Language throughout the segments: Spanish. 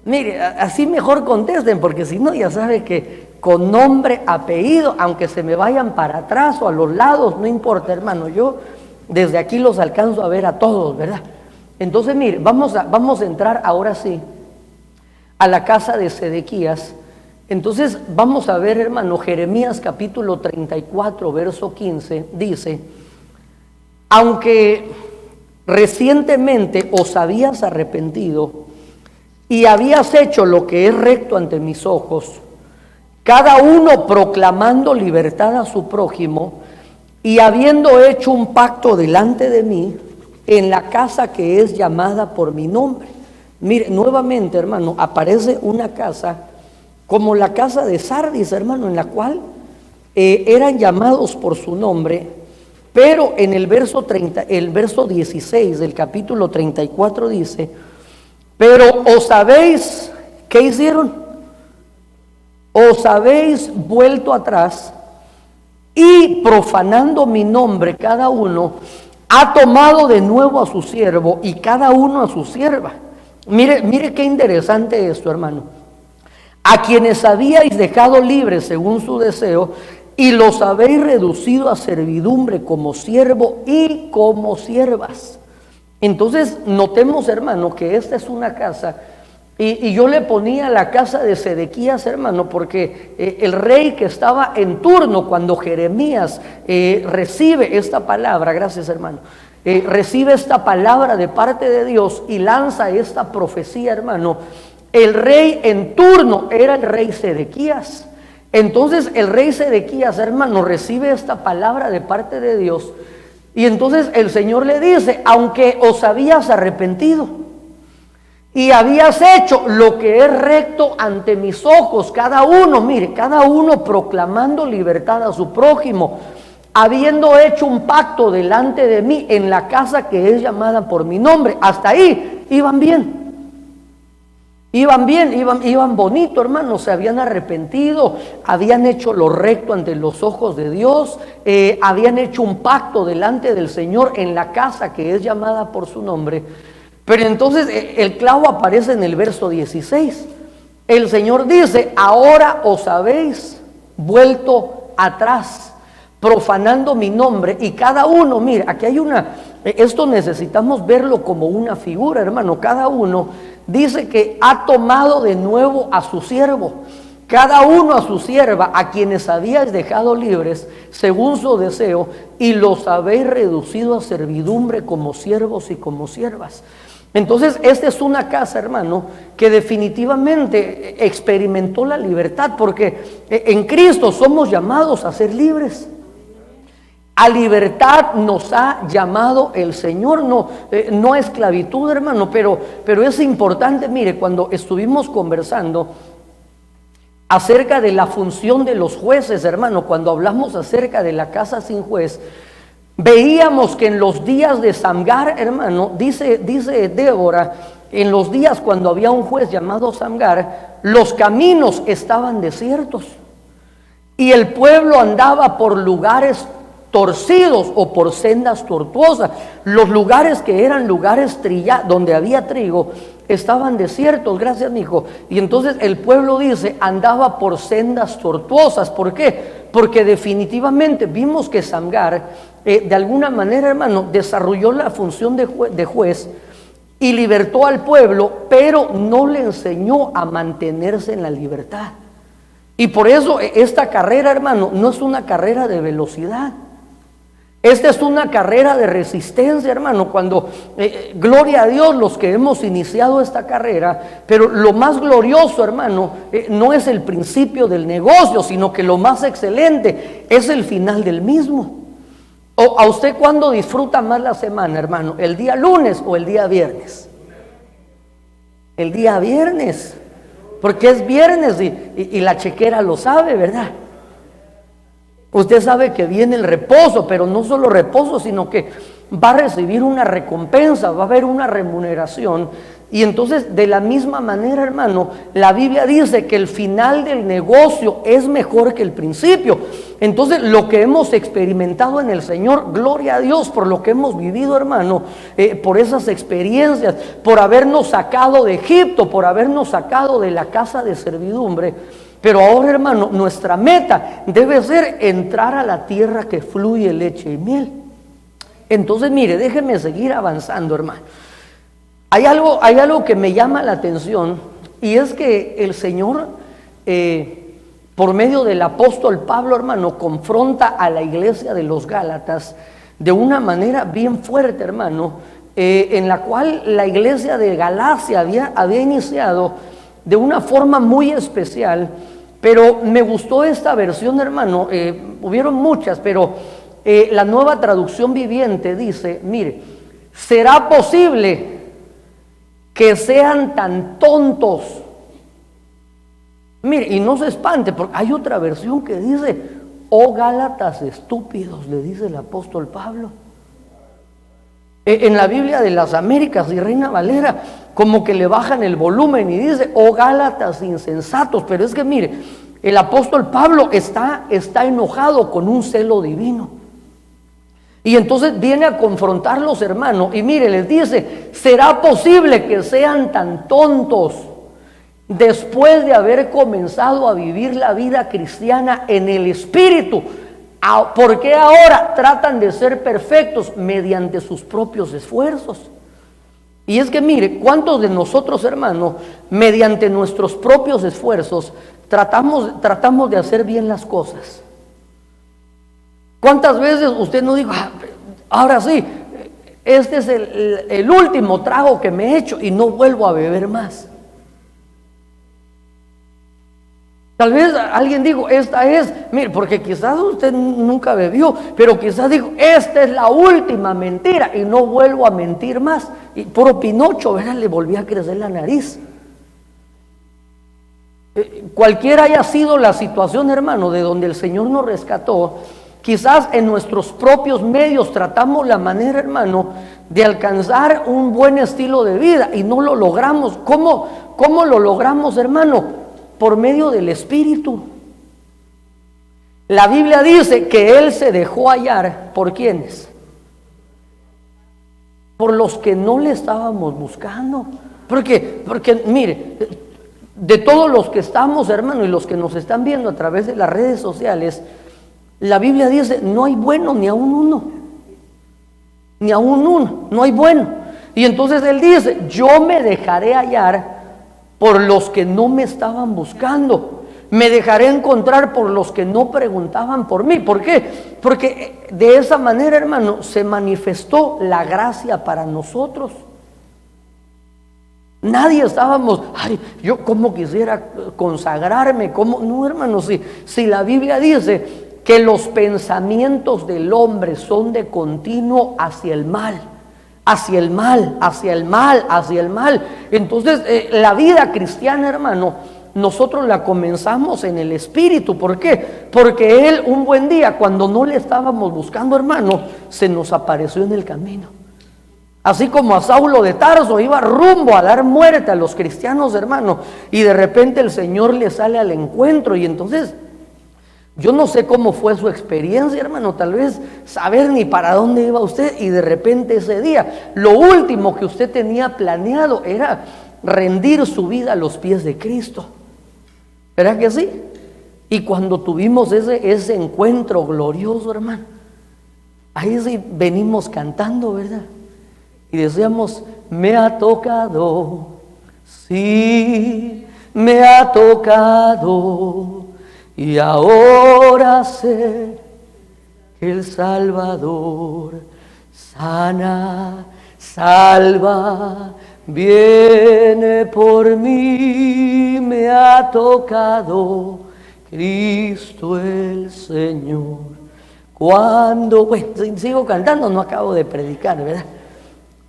Mire, así mejor contesten, porque si no, ya sabe que con nombre, apellido, aunque se me vayan para atrás o a los lados, no importa, hermano, yo desde aquí los alcanzo a ver a todos, ¿verdad? Entonces, mire, vamos a entrar ahora sí a la casa de Sedequías. Entonces, vamos a ver, hermano, Jeremías capítulo 34, verso 15, dice: aunque recientemente os habías arrepentido y habías hecho lo que es recto ante mis ojos, cada uno proclamando libertad a su prójimo, y habiendo hecho un pacto delante de mí en la casa que es llamada por mi nombre. Mire, nuevamente, hermano, aparece una casa como la casa de Sardis, hermano, en la cual eran llamados por su nombre, pero en el verso 16 del capítulo 34 dice: pero os habéis, ¿qué hicieron? Os habéis vuelto atrás y profanando mi nombre, cada uno ha tomado de nuevo a su siervo y cada uno a su sierva. Mire qué interesante esto, hermano. A quienes habíais dejado libres según su deseo, y los habéis reducido a servidumbre como siervo y como siervas. Entonces notemos, hermano, que esta es una casa, y yo le ponía la casa de Sedequías, hermano, porque el rey que estaba en turno cuando Jeremías recibe esta palabra, gracias hermano, recibe esta palabra de parte de Dios y lanza esta profecía, hermano. El rey en turno era el rey Sedequías. Entonces el rey Sedequías, hermano, recibe esta palabra de parte de Dios, y entonces el Señor le dice: aunque os habías arrepentido y habías hecho lo que es recto ante mis ojos, cada uno, mire, cada uno proclamando libertad a su prójimo, habiendo hecho un pacto delante de mí en la casa que es llamada por mi nombre. Hasta ahí iban bien. Iban bonito, hermanos, se habían arrepentido, habían hecho lo recto ante los ojos de Dios, habían hecho un pacto delante del Señor en la casa que es llamada por su nombre. Pero entonces el clavo aparece en el verso 16. El Señor dice: ahora os habéis vuelto atrás, profanando mi nombre, y cada uno, mire, aquí hay esto necesitamos verlo como una figura, hermano. Cada uno dice que ha tomado de nuevo a su siervo, cada uno a su sierva, a quienes habíais dejado libres según su deseo, y los habéis reducido a servidumbre como siervos y como siervas. Entonces esta es una casa, hermano, que definitivamente experimentó la libertad, porque en Cristo somos llamados a ser libres. A libertad nos ha llamado el Señor, no a esclavitud, hermano, pero es importante. Mire, cuando estuvimos conversando acerca de la función de los jueces, hermano, cuando hablamos acerca de la casa sin juez, veíamos que en los días de Samgar, hermano, dice Débora, en los días cuando había un juez llamado Samgar, los caminos estaban desiertos y el pueblo andaba por lugares torcidos o por sendas tortuosas. Los lugares que eran lugares donde había trigo estaban desiertos, gracias mijo. Y entonces el pueblo dice, andaba por sendas tortuosas. ¿Por qué? Porque definitivamente vimos que Samgar de alguna manera, hermano, desarrolló la función de juez y libertó al pueblo, pero no le enseñó a mantenerse en la libertad. Y por eso esta carrera, hermano, no es una carrera de velocidad. Esta es una carrera de resistencia, hermano. Cuando, gloria a Dios, los que hemos iniciado esta carrera, pero lo más glorioso, hermano, no es el principio del negocio, sino que lo más excelente es el final del mismo. ¿O a usted cuándo disfruta más la semana, hermano? ¿El día lunes o el día viernes? El día viernes, porque es viernes y la chequera lo sabe, ¿verdad? Usted sabe que viene el reposo, pero no solo reposo, sino que va a recibir una recompensa, va a haber una remuneración. Y entonces, de la misma manera, hermano, la Biblia dice que el final del negocio es mejor que el principio. Entonces, lo que hemos experimentado en el Señor, gloria a Dios por lo que hemos vivido, hermano, por esas experiencias, por habernos sacado de Egipto, por habernos sacado de la casa de servidumbre. Pero ahora, hermano, nuestra meta debe ser entrar a la tierra que fluye leche y miel. Entonces, mire, déjeme seguir avanzando, hermano. Hay algo que me llama la atención, y es que el Señor, por medio del apóstol Pablo, hermano, confronta a la iglesia de los Gálatas de una manera bien fuerte, hermano, en la cual la iglesia de Galacia había iniciado de una forma muy especial. Pero me gustó esta versión, hermano. Hubieron muchas, pero la Nueva Traducción Viviente dice, mire, ¿será posible que sean tan tontos? Mire, y no se espante, porque hay otra versión que dice, oh Gálatas estúpidos, le dice el apóstol Pablo. En la Biblia de las Américas y Reina Valera, como que le bajan el volumen y dice, oh Gálatas insensatos. Pero es que mire, el apóstol Pablo está enojado con un celo divino. Y entonces viene a confrontar a los hermanos y mire, les dice, ¿será posible que sean tan tontos después de haber comenzado a vivir la vida cristiana en el Espíritu? ¿Por qué ahora tratan de ser perfectos mediante sus propios esfuerzos? Y es que mire, ¿cuántos de nosotros, hermanos, mediante nuestros propios esfuerzos tratamos de hacer bien las cosas? ¿Cuántas veces usted no dijo, ahora sí, este es el último trago que me he hecho y no vuelvo a beber más? Tal vez alguien dijo, esta es, mire, porque quizás usted nunca bebió, pero quizás dijo, esta es la última mentira y no vuelvo a mentir más. Y puro Pinocho, ¿verdad? Le volvió a crecer la nariz. Cualquiera haya sido la situación, hermano, de donde el Señor nos rescató, quizás en nuestros propios medios tratamos la manera, hermano, de alcanzar un buen estilo de vida y no lo logramos. ¿Cómo lo logramos, hermano? Por medio del Espíritu. La Biblia dice que Él se dejó hallar. ¿Por quiénes? Por los que no le estábamos buscando. Porque mire, de todos los que estamos, hermano, y los que nos están viendo a través de las redes sociales, la Biblia dice, no hay bueno ni aún uno. Ni aún uno, no hay bueno. Y entonces Él dice, yo me dejaré hallar por los que no me estaban buscando. Me dejaré encontrar por los que no preguntaban por mí. ¿Por qué? Porque de esa manera, hermano, se manifestó la gracia para nosotros. Nadie estábamos, ay, yo cómo quisiera consagrarme, cómo, no, hermano, si la Biblia dice que los pensamientos del hombre son de continuo hacia el mal. Hacia el mal, hacia el mal, hacia el mal. Entonces, la vida cristiana, hermano, nosotros la comenzamos en el Espíritu. ¿Por qué? Porque Él un buen día, cuando no le estábamos buscando, hermano, se nos apareció en el camino. Así como a Saulo de Tarso iba rumbo a dar muerte a los cristianos, hermano, y de repente el Señor le sale al encuentro. Y entonces, yo no sé cómo fue su experiencia, hermano, tal vez saber ni para dónde iba usted y de repente ese día, lo último que usted tenía planeado era rendir su vida a los pies de Cristo. ¿Verdad que sí? Y cuando tuvimos ese encuentro glorioso, hermano, ahí sí venimos cantando, ¿verdad? Y decíamos, me ha tocado, sí, me ha tocado. Y ahora sé que el Salvador sana, salva, viene por mí, me ha tocado Cristo el Señor. Cuando, bueno, sigo cantando, no acabo de predicar, ¿verdad?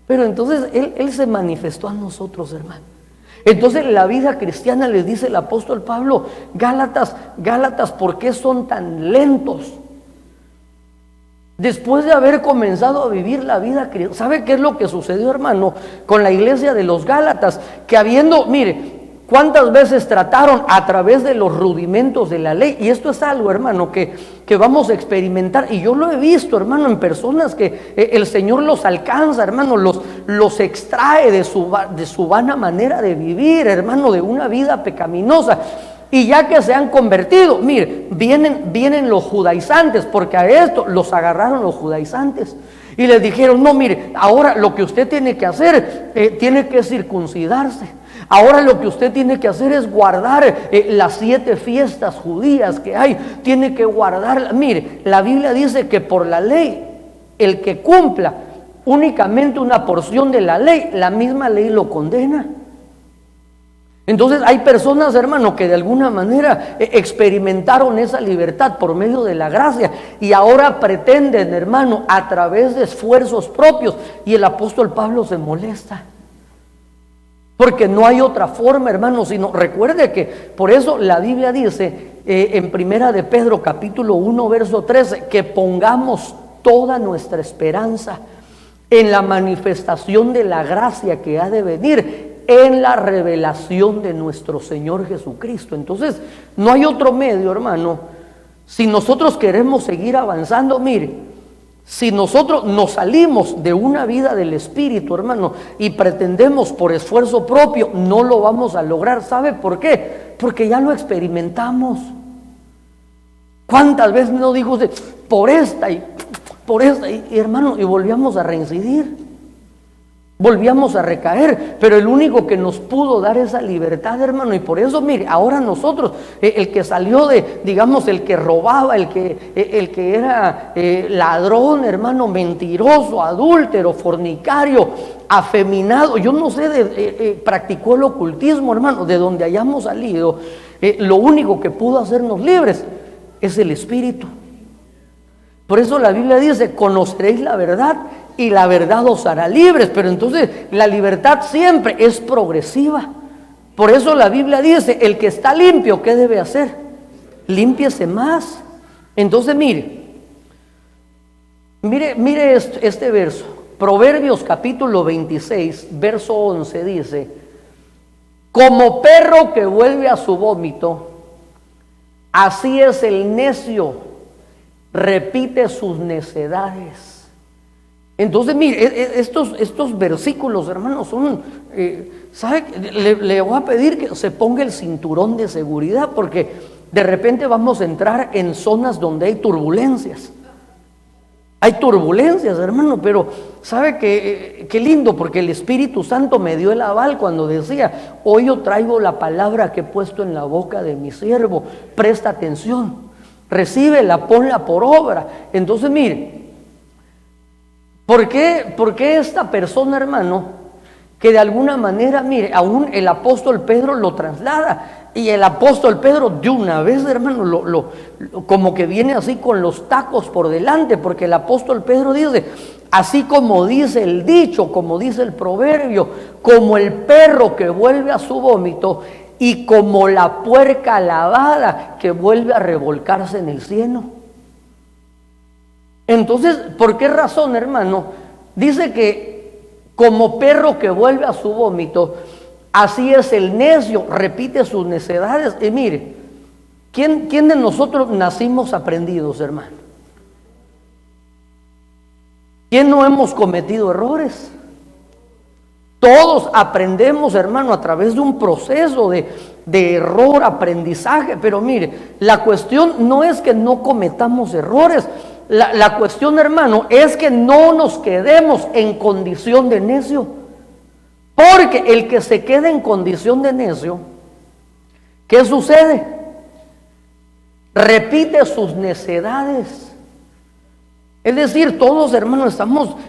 Pero entonces Él se manifestó a nosotros, hermano. Entonces la vida cristiana, les dice el apóstol Pablo, Gálatas, ¿por qué son tan lentos? Después de haber comenzado a vivir la vida cristiana, ¿sabe qué es lo que sucedió, hermano, con la iglesia de los Gálatas? Que mire, ¿cuántas veces trataron a través de los rudimentos de la ley? Y esto es algo, hermano, que que vamos a experimentar. Y yo lo he visto, hermano, en personas que el Señor los alcanza, hermano, los extrae de su vana manera de vivir, hermano, de una vida pecaminosa. Y ya que se han convertido, mire, vienen los judaizantes, porque a esto los agarraron los judaizantes. Y les dijeron, no, mire, ahora lo que usted tiene que hacer, tiene que circuncidarse. Ahora lo que usted tiene que hacer es guardar las 7 fiestas judías que hay. Tiene que guardarlas. Mire, la Biblia dice que por la ley, el que cumpla únicamente una porción de la ley, la misma ley lo condena. Entonces hay personas, hermano, que de alguna manera experimentaron esa libertad por medio de la gracia y ahora pretenden, hermano, a través de esfuerzos propios. Y el apóstol Pablo se molesta, porque no hay otra forma, hermano, sino recuerde que por eso la Biblia dice en Primera de Pedro capítulo 1 verso 13 que pongamos toda nuestra esperanza en la manifestación de la gracia que ha de venir, en la revelación de nuestro Señor Jesucristo. Entonces no hay otro medio, hermano. Si nosotros queremos seguir avanzando, mire, si nosotros nos salimos de una vida del Espíritu, hermano, y pretendemos por esfuerzo propio, no lo vamos a lograr. ¿Sabe por qué? Porque ya lo experimentamos. ¿Cuántas veces no dijo usted, por esta y hermano, y volvíamos a reincidir? Volvíamos a recaer, pero el único que nos pudo dar esa libertad, hermano, y por eso, mire, ahora nosotros, el que salió de, digamos, el que robaba, el que era ladrón, hermano, mentiroso, adúltero, fornicario, afeminado, yo no sé, practicó el ocultismo, hermano, de donde hayamos salido, lo único que pudo hacernos libres es el Espíritu. Por eso la Biblia dice, conoceréis la verdad y la verdad os hará libres. Pero entonces la libertad siempre es progresiva. Por eso la Biblia dice, el que está limpio, ¿qué debe hacer? Límpiese más. Entonces mire este verso. Proverbios capítulo 26, verso 11 dice, como perro que vuelve a su vómito, así es el necio, repite sus necedades. Entonces, mire, estos versículos, hermanos, son, ¿sabe? Le voy a pedir que se ponga el cinturón de seguridad, porque de repente vamos a entrar en zonas donde hay turbulencias. Hay turbulencias, hermano, pero ¿sabe qué lindo? Porque el Espíritu Santo me dio el aval cuando decía, hoy yo traigo la palabra que he puesto en la boca de mi siervo, presta atención. Recíbela, ponla por obra. Entonces, mire, ¿por qué esta persona, hermano, que de alguna manera, mire, aún el apóstol Pedro lo traslada, y el apóstol Pedro de una vez, hermano, como que viene así con los tacos por delante, porque el apóstol Pedro dice, así como dice el dicho, como dice el proverbio, como el perro que vuelve a su vómito, y como la puerca lavada que vuelve a revolcarse en el cieno. Entonces, ¿por qué razón, hermano? Dice que como perro que vuelve a su vómito, así es el necio, repite sus necedades. Y mire, ¿quién de nosotros nacimos aprendidos, hermano? ¿Quién no hemos cometido errores? Todos aprendemos, hermano, a través de un proceso de error, aprendizaje. Pero mire, la cuestión no es que no cometamos errores. La cuestión, hermano, es que no nos quedemos en condición de necio. Porque el que se queda en condición de necio, ¿qué sucede? Repite sus necedades. Es decir, todos, hermanos,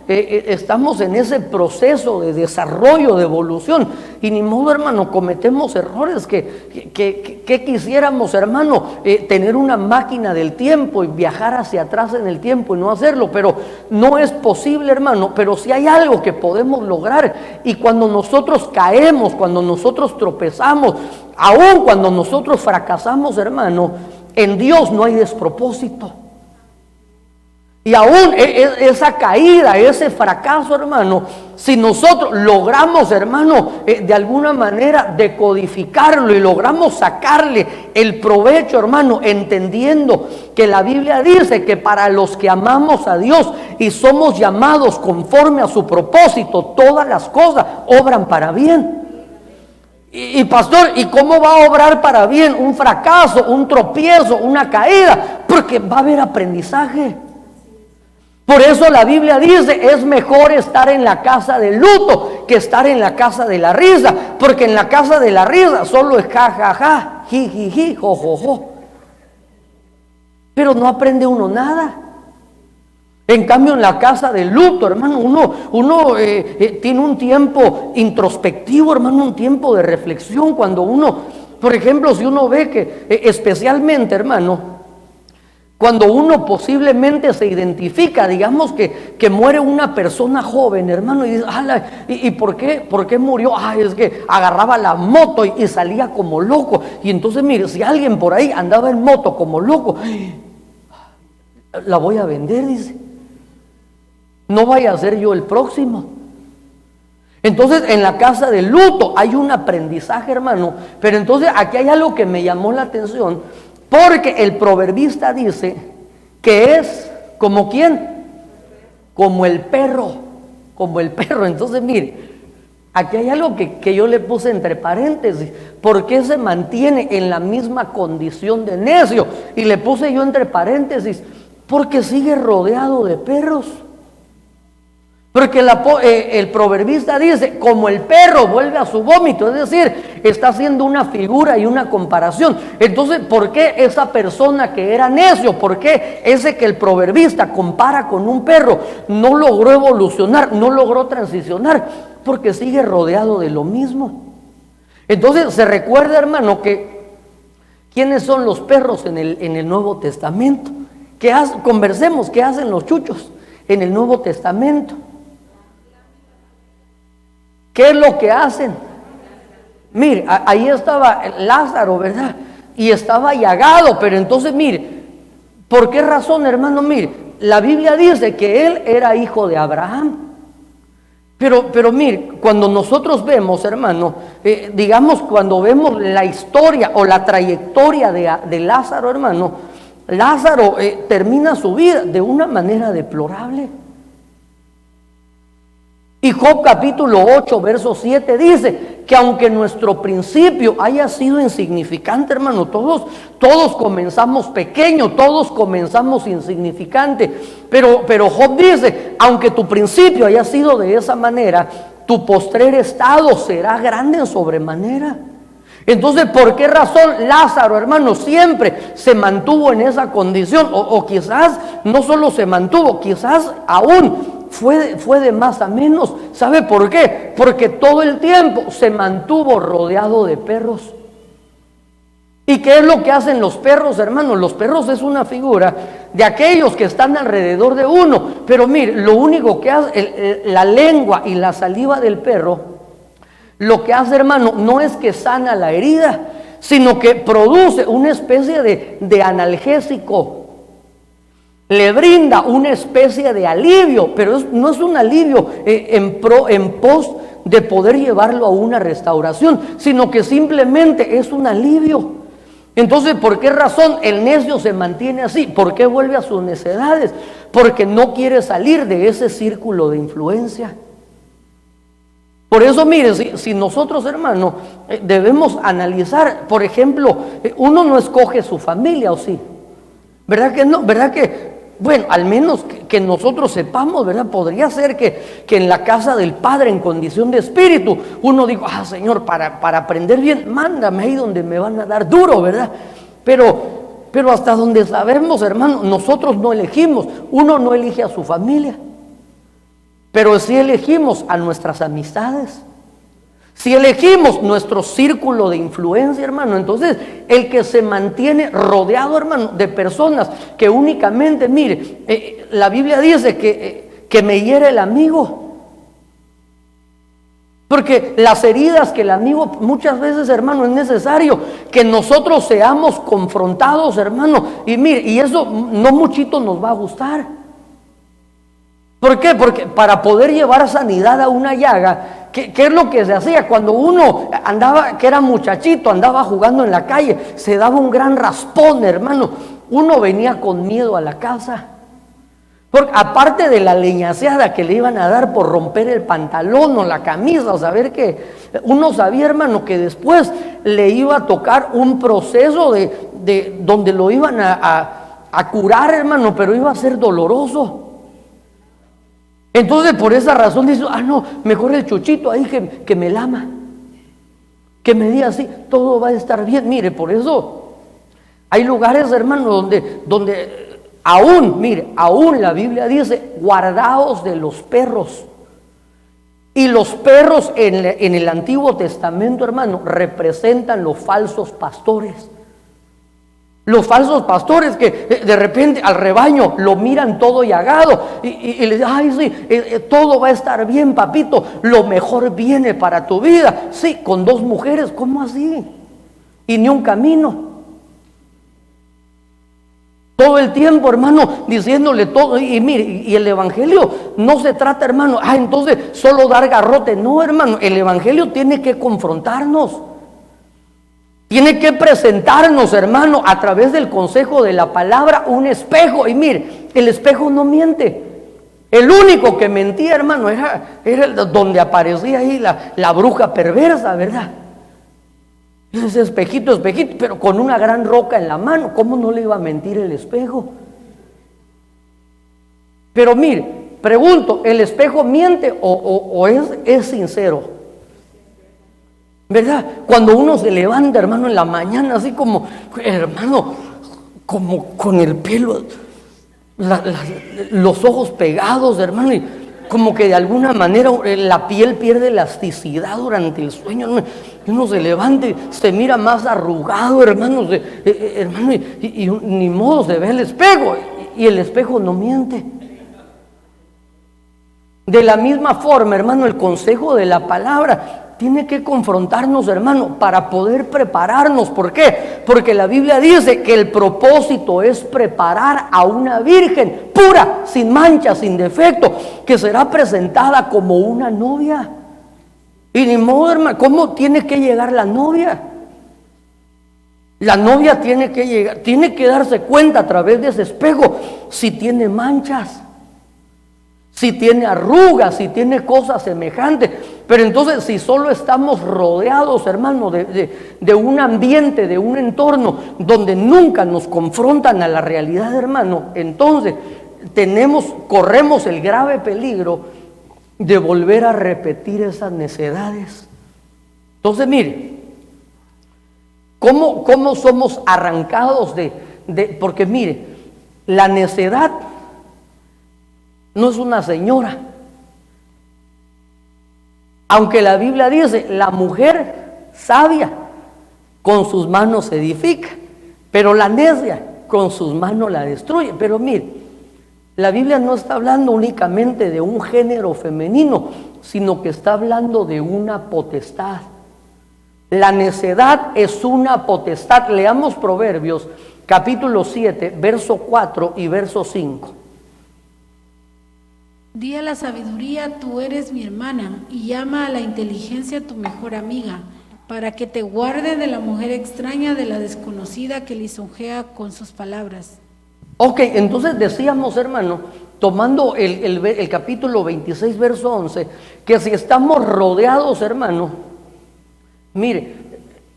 estamos en ese proceso de desarrollo, de evolución, y ni modo, hermano, cometemos errores que quisiéramos, hermano, tener una máquina del tiempo y viajar hacia atrás en el tiempo y no hacerlo, pero no es posible, hermano. Pero si hay algo que podemos lograr, y cuando nosotros caemos, cuando nosotros tropezamos, aun cuando nosotros fracasamos, hermano, en Dios no hay despropósito. Y aún esa caída, ese fracaso, hermano, si nosotros logramos, hermano, de alguna manera decodificarlo y logramos sacarle el provecho, hermano, entendiendo que la Biblia dice que para los que amamos a Dios y somos llamados conforme a su propósito, todas las cosas obran para bien. Y pastor, ¿y cómo va a obrar para bien un fracaso, un tropiezo, una caída? Porque va a haber aprendizaje. Por eso la Biblia dice, es mejor estar en la casa del luto que estar en la casa de la risa, porque en la casa de la risa solo es ja, ja, ja, ji, ji, ji, jo, jo, jo. Pero no aprende uno nada. En cambio, en la casa del luto, hermano, uno tiene un tiempo introspectivo, hermano, un tiempo de reflexión. Cuando uno, por ejemplo, si uno ve que, especialmente, hermano, cuando uno posiblemente se identifica, digamos que muere una persona joven, hermano, y dice, ¿y por qué murió? Es que agarraba la moto y salía como loco. Y entonces, mire, si alguien por ahí andaba en moto como loco, la voy a vender, dice. No vaya a ser yo el próximo. Entonces, en la casa del luto hay un aprendizaje, hermano. Pero entonces aquí hay algo que me llamó la atención. Porque el proverbista dice que es como ¿quién? Como el perro, como el perro. Entonces, mire, aquí hay algo que yo le puse entre paréntesis. ¿Por qué se mantiene en la misma condición de necio? Y le puse yo entre paréntesis, porque sigue rodeado de perros. Porque el proverbista dice, como el perro vuelve a su vómito, es decir, está haciendo una figura y una comparación. Entonces, ¿por qué esa persona que era necio, por qué ese que el proverbista compara con un perro no logró evolucionar, no logró transicionar? Porque sigue rodeado de lo mismo. Entonces, se recuerda, hermano, que ¿quiénes son los perros en el Nuevo Testamento? Conversemos, ¿qué hacen los chuchos en el Nuevo Testamento? ¿Qué es lo que hacen? Mire, ahí estaba Lázaro, ¿verdad? Y estaba llagado, pero entonces, mire, ¿por qué razón, hermano? Mire, la Biblia dice que él era hijo de Abraham. Pero mire, cuando nosotros vemos, hermano, digamos, cuando vemos la historia o la trayectoria de Lázaro, hermano, Lázaro termina su vida de una manera deplorable. Y Job capítulo 8, verso 7 dice que aunque nuestro principio haya sido insignificante, hermano, todos comenzamos pequeños, todos comenzamos insignificantes, pero Job dice, aunque tu principio haya sido de esa manera, tu postrer estado será grande en sobremanera. Entonces, ¿por qué razón Lázaro, hermano, siempre se mantuvo en esa condición? O quizás no solo se mantuvo, quizás aún fue de más a menos. ¿Sabe por qué? Porque todo el tiempo se mantuvo rodeado de perros. ¿Y qué es lo que hacen los perros, hermano? Los perros es una figura de aquellos que están alrededor de uno. Pero mire, lo único que hace la lengua y la saliva del perro, lo que hace, hermano, no es que sana la herida, sino que produce una especie de analgésico. Le brinda una especie de alivio, pero no es un alivio en pos de poder llevarlo a una restauración, sino que simplemente es un alivio. Entonces, ¿por qué razón el necio se mantiene así? ¿Por qué vuelve a sus necedades? Porque no quiere salir de ese círculo de influencia. Por eso, mire, si nosotros, hermano, debemos analizar, por ejemplo, uno no escoge su familia, ¿o sí? ¿Verdad que no? ¿Verdad que? Bueno, al menos que nosotros sepamos, ¿verdad? Podría ser que en la casa del Padre, en condición de espíritu, uno diga, Señor, para aprender bien, mándame ahí donde me van a dar duro, ¿verdad? Pero hasta donde sabemos, hermano, nosotros no elegimos, uno no elige a su familia, pero sí elegimos a nuestras amistades. Si elegimos nuestro círculo de influencia, hermano, entonces el que se mantiene rodeado, hermano, de personas que únicamente, mire, la Biblia dice que me hiere el amigo. Porque las heridas que el amigo, muchas veces, hermano, es necesario que nosotros seamos confrontados, hermano. Y mire, y eso no muchito nos va a gustar. ¿Por qué? Porque para poder llevar sanidad a una llaga, ¿qué es lo que se hacía? Cuando uno andaba, que era muchachito, andaba jugando en la calle, se daba un gran raspón, hermano. Uno venía con miedo a la casa. Porque aparte de la leñaseada que le iban a dar por romper el pantalón o la camisa, o saber que uno sabía, hermano, que después le iba a tocar un proceso de donde lo iban a curar, hermano, pero iba a ser doloroso. Entonces por esa razón dice, no, mejor el chuchito ahí que me lama, que me diga así, todo va a estar bien. Mire, por eso hay lugares, hermano, donde aún, mire, aún la Biblia dice, guardaos de los perros. Y los perros en el Antiguo Testamento, hermano, representan los falsos pastores. Los falsos pastores que de repente al rebaño lo miran todo llagado y le dicen, ay sí, todo va a estar bien, papito, lo mejor viene para tu vida. Sí, con 2 mujeres, ¿cómo así? Y ni un camino. Todo el tiempo, hermano, diciéndole todo. Y mire, y el evangelio no se trata, hermano, entonces solo dar garrote. No, hermano, el evangelio tiene que confrontarnos. Tiene que presentarnos, hermano, a través del consejo de la palabra, un espejo. Y mire, el espejo no miente. El único que mentía, hermano, era donde aparecía ahí la bruja perversa, ¿verdad? Ese espejito, pero con una gran roca en la mano. ¿Cómo no le iba a mentir el espejo? Pero mire, pregunto, ¿el espejo miente o es sincero? ¿Verdad? Cuando uno se levanta, hermano, en la mañana, así como, hermano, como con el pelo, los ojos pegados, hermano, y como que de alguna manera la piel pierde elasticidad durante el sueño, ¿no? Y uno se levanta y se mira más arrugado, hermano, hermano, y ni modo se ve el espejo, y el espejo no miente. De la misma forma, hermano, el consejo de la palabra tiene que confrontarnos, hermano, para poder prepararnos. ¿Por qué? Porque la Biblia dice que el propósito es preparar a una virgen pura, sin mancha, sin defecto, que será presentada como una novia. Y ni modo, hermano, ¿cómo tiene que llegar la novia? La novia tiene que llegar, tiene que darse cuenta a través de ese espejo si tiene manchas, si tiene arrugas, si tiene cosas semejantes. Pero entonces, si solo estamos rodeados, hermano, de un ambiente, de un entorno donde nunca nos confrontan a la realidad, hermano, entonces corremos el grave peligro de volver a repetir esas necedades. Entonces, mire, ¿cómo somos arrancados porque mire, la necedad no es una señora. Aunque la Biblia dice, la mujer sabia con sus manos edifica, pero la necia con sus manos la destruye. Pero mire, la Biblia no está hablando únicamente de un género femenino, sino que está hablando de una potestad. La necedad es una potestad. Leamos Proverbios capítulo 7, verso 4 y verso 5. Di a la sabiduría, tú eres mi hermana, y llama a la inteligencia tu mejor amiga, para que te guarde de la mujer extraña, de la desconocida que lisonjea con sus palabras. Ok, entonces decíamos, hermano, tomando el capítulo 26, verso 11, que si estamos rodeados, hermano, mire,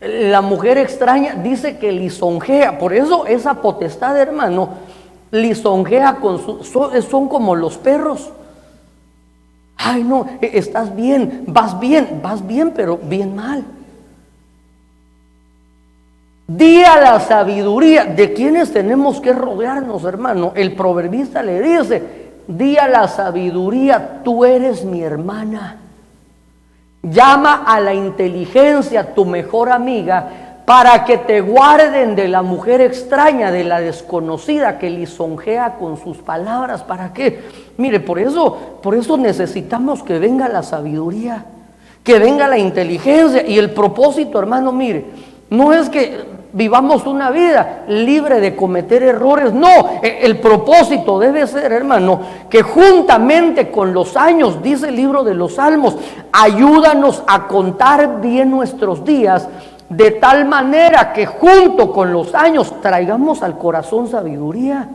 la mujer extraña dice que lisonjea, por eso esa potestad, hermano, lisonjea son como los perros. Ay, no, estás bien, vas bien, pero bien mal. Di a la sabiduría. ¿De quiénes tenemos que rodearnos, hermano? El proverbista le dice, di a la sabiduría, tú eres mi hermana. Llama a la inteligencia, tu mejor amiga, para que te guarden de la mujer extraña, de la desconocida que lisonjea con sus palabras. ¿Para qué? Mire, por eso necesitamos que venga la sabiduría, que venga la inteligencia. Y el propósito, hermano, mire, no es que vivamos una vida libre de cometer errores. No, el propósito debe ser, hermano, que juntamente con los años, dice el libro de los Salmos, ayúdanos a contar bien nuestros días, de tal manera que junto con los años traigamos al corazón sabiduría.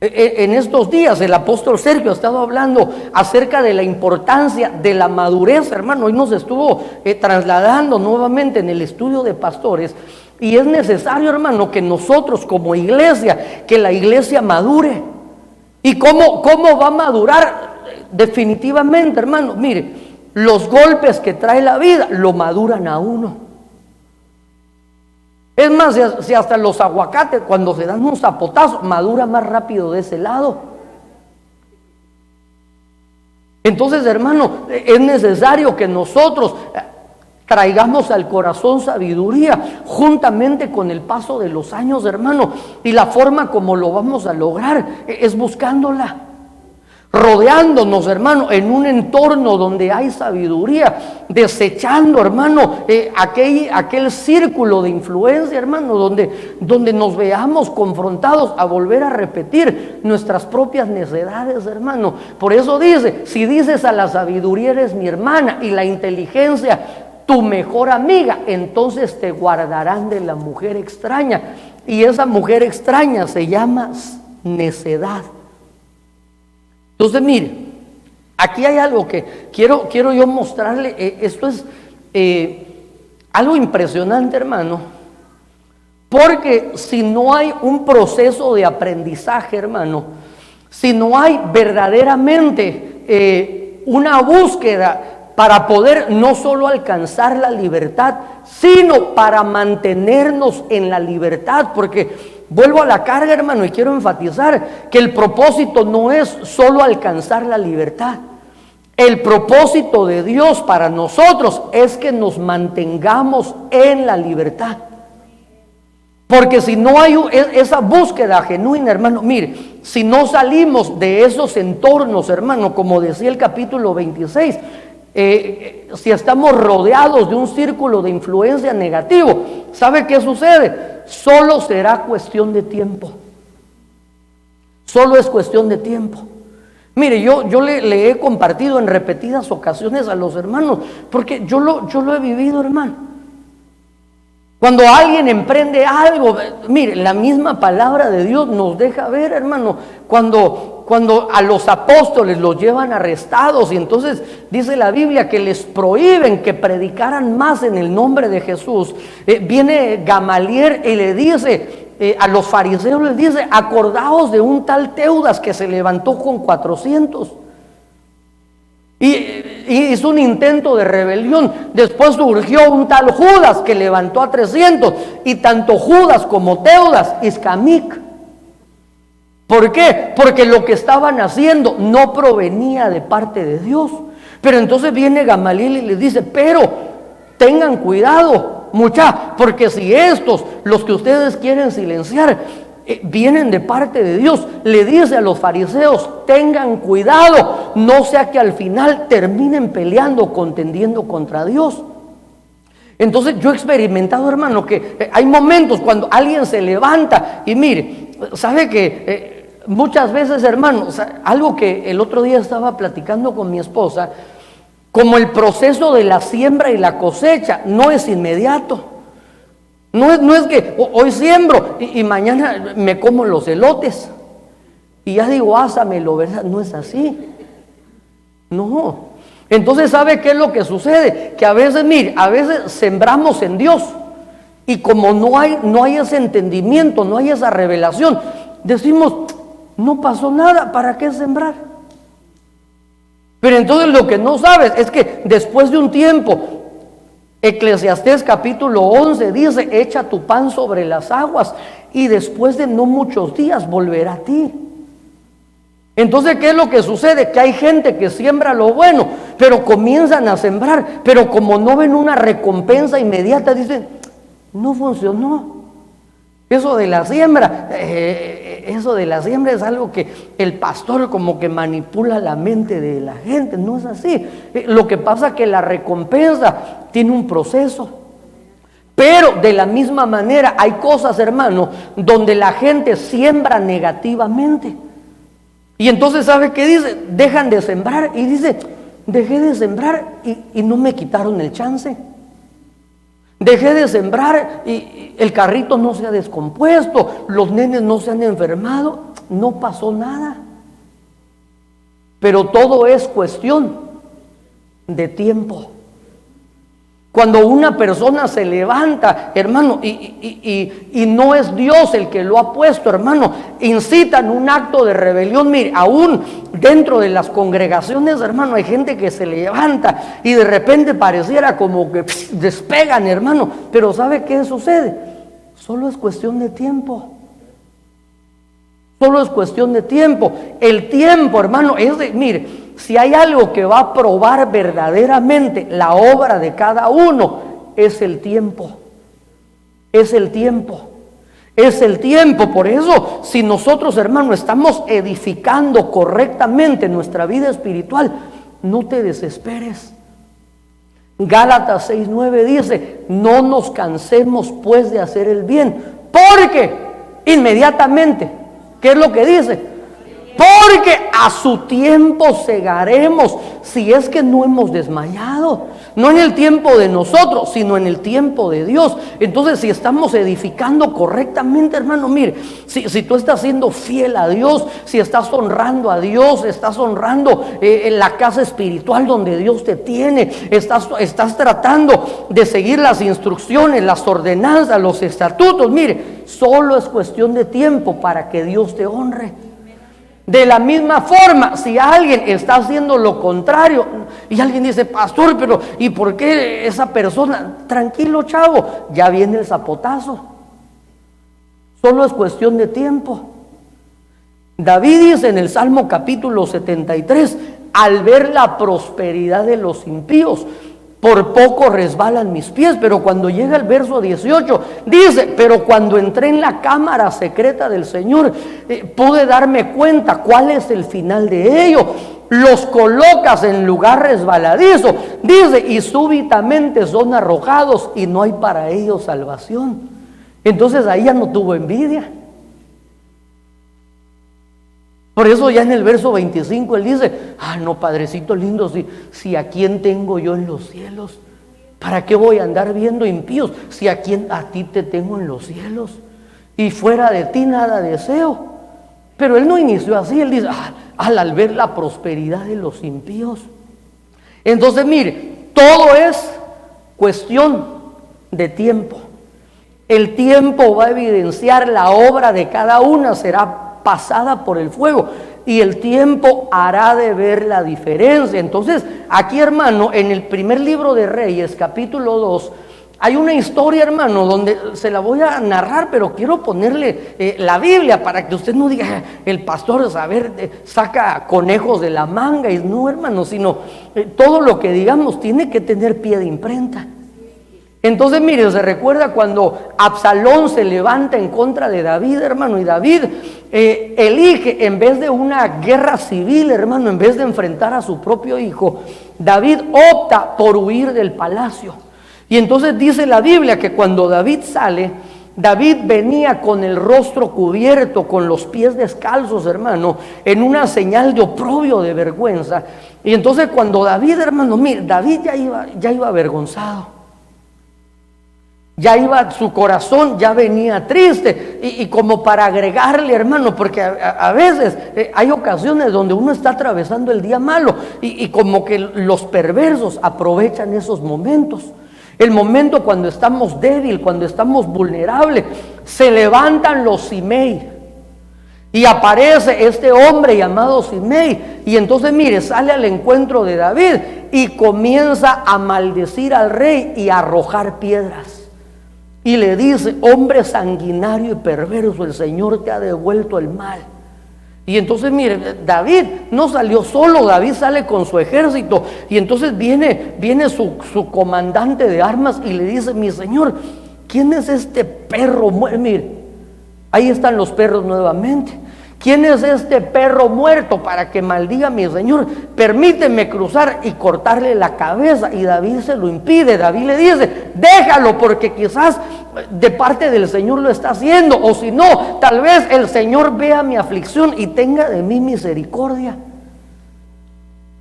En estos días el apóstol Sergio ha estado hablando acerca de la importancia de la madurez, hermano. Hoy nos estuvo trasladando nuevamente en el estudio de pastores, y es necesario, hermano, que nosotros como iglesia, que la iglesia madure. ¿Y cómo va a madurar? Definitivamente, hermano, mire, los golpes que trae la vida lo maduran a uno. Es más, si hasta los aguacates cuando se dan un zapotazo madura más rápido de ese lado. Entonces, hermano, es necesario que nosotros traigamos al corazón sabiduría juntamente con el paso de los años, hermano. Y la forma como lo vamos a lograr es buscándola, rodeándonos, hermano, en un entorno donde hay sabiduría, desechando, hermano, aquel círculo de influencia, hermano, donde nos veamos confrontados a volver a repetir nuestras propias necedades, hermano. Por eso dice, si dices a la sabiduría eres mi hermana y la inteligencia tu mejor amiga, entonces te guardarán de la mujer extraña. Y esa mujer extraña se llama necedad. Entonces, mire, aquí hay algo que quiero yo mostrarle. Esto es algo impresionante, hermano, porque si no hay un proceso de aprendizaje, hermano, si no hay verdaderamente una búsqueda para poder no solo alcanzar la libertad, sino para mantenernos en la libertad, porque vuelvo a la carga, hermano, y quiero enfatizar que el propósito no es solo alcanzar la libertad. El propósito de Dios para nosotros es que nos mantengamos en la libertad. Porque si no hay esa búsqueda genuina, hermano, mire, si no salimos de esos entornos, hermano, como decía el capítulo 26, si estamos rodeados de un círculo de influencia negativo, ¿sabe qué sucede? Solo será cuestión de tiempo. Solo es cuestión de tiempo. Mire, yo le he compartido en repetidas ocasiones a los hermanos, porque yo lo he vivido, hermano. Cuando alguien emprende algo, mire, la misma palabra de Dios nos deja ver, hermano, cuando a los apóstoles los llevan arrestados, y entonces dice la Biblia que les prohíben que predicaran más en el nombre de Jesús. Viene Gamaliel y le dice a los fariseos, les dice, acordaos de un tal Teudas que se levantó con 400. Y hizo un intento de rebelión. Después surgió un tal Judas que levantó a 300. Y tanto Judas como Teudas, Iscamic. ¿Por qué? Porque lo que estaban haciendo no provenía de parte de Dios. Pero entonces viene Gamaliel y les dice, pero tengan cuidado, muchachos, porque si estos, los que ustedes quieren silenciar, vienen de parte de Dios, le dice a los fariseos, tengan cuidado, no sea que al final terminen peleando, contendiendo contra Dios. Entonces yo he experimentado, hermano, que hay momentos cuando alguien se levanta y mire, sabe que muchas veces, hermano, algo que el otro día estaba platicando con mi esposa, como el proceso de la siembra y la cosecha no es inmediato. No es que hoy siembro y mañana me como los elotes y ya digo, ásamelo, ¿verdad? No es así. No. Entonces, ¿sabe qué es lo que sucede? Que a veces, mire, a veces sembramos en Dios y como no hay ese entendimiento, no hay esa revelación, decimos, no pasó nada, ¿para qué sembrar? Pero entonces lo que no sabes es que después de un tiempo, Eclesiastés capítulo 11 dice, echa tu pan sobre las aguas y después de no muchos días volverá a ti. Entonces, ¿qué es lo que sucede? Que hay gente que siembra lo bueno, pero comienzan a sembrar, pero como no ven una recompensa inmediata, dicen, no funcionó. Eso de la siembra es algo que el pastor como que manipula la mente de la gente. No es así. Lo que pasa es que la recompensa tiene un proceso. Pero de la misma manera hay cosas, hermano, donde la gente siembra negativamente. Y entonces, ¿sabe qué dice? Dejan de sembrar y dice, dejé de sembrar y no me quitaron el chance. Dejé de sembrar y el carrito no se ha descompuesto, los nenes no se han enfermado, no pasó nada. Pero todo es cuestión de tiempo. Cuando una persona se levanta, hermano, y no es Dios el que lo ha puesto, hermano, incitan un acto de rebelión. Mire, aún dentro de las congregaciones, hermano, hay gente que se levanta y de repente pareciera como que despegan, hermano. Pero ¿sabe qué sucede? Solo es cuestión de tiempo. Solo es cuestión de tiempo. El tiempo, hermano, mire, si hay algo que va a probar verdaderamente la obra de cada uno, es el tiempo. Es el tiempo. Es el tiempo. Por eso, si nosotros, hermano, estamos edificando correctamente nuestra vida espiritual, no te desesperes. Gálatas 6:9 dice, no nos cansemos pues de hacer el bien, porque inmediatamente, ¿qué es lo que dice? Porque a su tiempo segaremos, si es que no hemos desmayado, no en el tiempo de nosotros, sino en el tiempo de Dios. Entonces, si estamos edificando correctamente, hermano, mire, si tú estás siendo fiel a Dios, si estás honrando a Dios, estás honrando en la casa espiritual donde Dios te tiene, estás tratando de seguir las instrucciones, las ordenanzas, los estatutos, mire, solo es cuestión de tiempo para que Dios te honre. De la misma forma, si alguien está haciendo lo contrario y alguien dice, pastor, pero ¿y por qué esa persona? Tranquilo, chavo, ya viene el zapotazo. Solo es cuestión de tiempo. David dice en el Salmo capítulo 73, al ver la prosperidad de los impíos, por poco resbalan mis pies. Pero cuando llega el verso 18, dice, pero cuando entré en la cámara secreta del Señor, pude darme cuenta cuál es el final de ello. Los colocas en lugar resbaladizo, dice, y súbitamente son arrojados y no hay para ellos salvación. Entonces ahí ya no tuvo envidia. Por eso ya en el verso 25 él dice, no, padrecito lindo, si a quién tengo yo en los cielos, ¿para qué voy a andar viendo impíos? Si a ti te tengo en los cielos, y fuera de ti nada deseo. Pero él no inició así, él dice, al ver la prosperidad de los impíos. Entonces mire, todo es cuestión de tiempo. El tiempo va a evidenciar la obra de cada una, será pasada por el fuego, y el tiempo hará de ver la diferencia. Entonces aquí, hermano, en el primer libro de Reyes, capítulo 2, hay una historia, hermano, donde se la voy a narrar, pero quiero ponerle la Biblia para que usted no diga, el pastor, saca conejos de la manga. Y no, hermano, sino todo lo que digamos tiene que tener pie de imprenta. Entonces, mire, se recuerda cuando Absalón se levanta en contra de David, hermano, y David elige, en vez de una guerra civil, hermano, en vez de enfrentar a su propio hijo, David opta por huir del palacio. Y entonces dice la Biblia que cuando David sale, David venía con el rostro cubierto, con los pies descalzos, hermano, en una señal de oprobio, de vergüenza. Y entonces cuando David, hermano, mire, David ya iba avergonzado. Ya iba, su corazón ya venía triste, y como para agregarle, hermano, porque a veces hay ocasiones donde uno está atravesando el día malo, y como que los perversos aprovechan esos momentos. El momento cuando estamos débiles, cuando estamos vulnerables, se levantan los Simei, y aparece este hombre llamado Simei, y entonces mire, sale al encuentro de David y comienza a maldecir al rey y a arrojar piedras. Y le dice, hombre sanguinario y perverso, el Señor te ha devuelto el mal. Y entonces mire, David no salió solo, David sale con su ejército. Y entonces viene su comandante de armas y le dice, mi señor, ¿quién es este perro? Mire, ahí están los perros nuevamente. ¿Quién es este perro muerto para que maldiga a mi Señor? Permíteme cruzar y cortarle la cabeza. Y David se lo impide. David le dice, déjalo, porque quizás de parte del Señor lo está haciendo, o si no, tal vez el Señor vea mi aflicción y tenga de mí misericordia.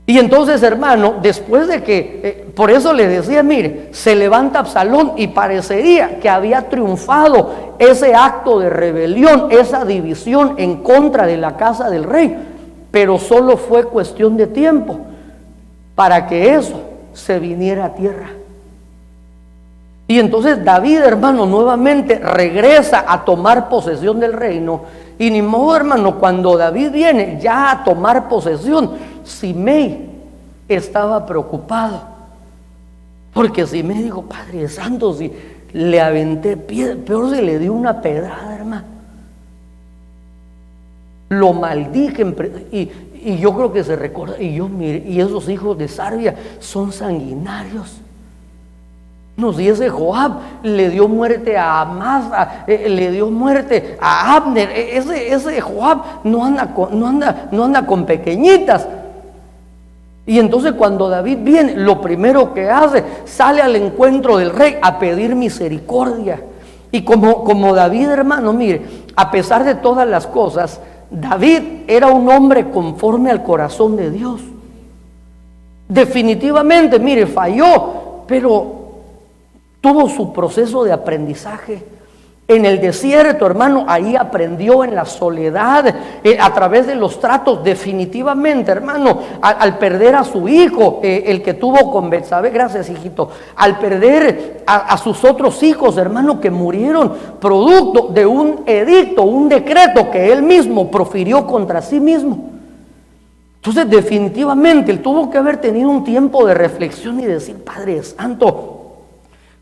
Y entonces, hermano, después de que, por eso le decía, mire, se levanta Absalón y parecería que había triunfado ese acto de rebelión, esa división en contra de la casa del rey, pero solo fue cuestión de tiempo para que eso se viniera a tierra. Y entonces David, hermano, nuevamente regresa a tomar posesión del reino. Y ni modo, hermano, cuando David viene ya a tomar posesión, Simei estaba preocupado, porque Simei dijo, Padre Santo, si le aventé piedra, peor se le dio una pedrada, hermano, lo maldije, y yo creo que se recuerda, y yo mire, y esos hijos de Sarvia son sanguinarios. No, si ese Joab le dio muerte a Amasa, le dio muerte a Abner, ese Joab no anda con pequeñitas. Y entonces cuando David viene, lo primero que hace, sale al encuentro del rey a pedir misericordia. Y como David, hermano, mire, a pesar de todas las cosas, David era un hombre conforme al corazón de Dios. Definitivamente, mire, falló, pero tuvo su proceso de aprendizaje. En el desierto, hermano, ahí aprendió en la soledad, a través de los tratos. Definitivamente, hermano, al perder a su hijo, el que tuvo con Betsabé, gracias hijito, al perder a sus otros hijos, hermano, que murieron producto de un edicto, un decreto que él mismo profirió contra sí mismo. Entonces, definitivamente, él tuvo que haber tenido un tiempo de reflexión y decir, Padre Santo,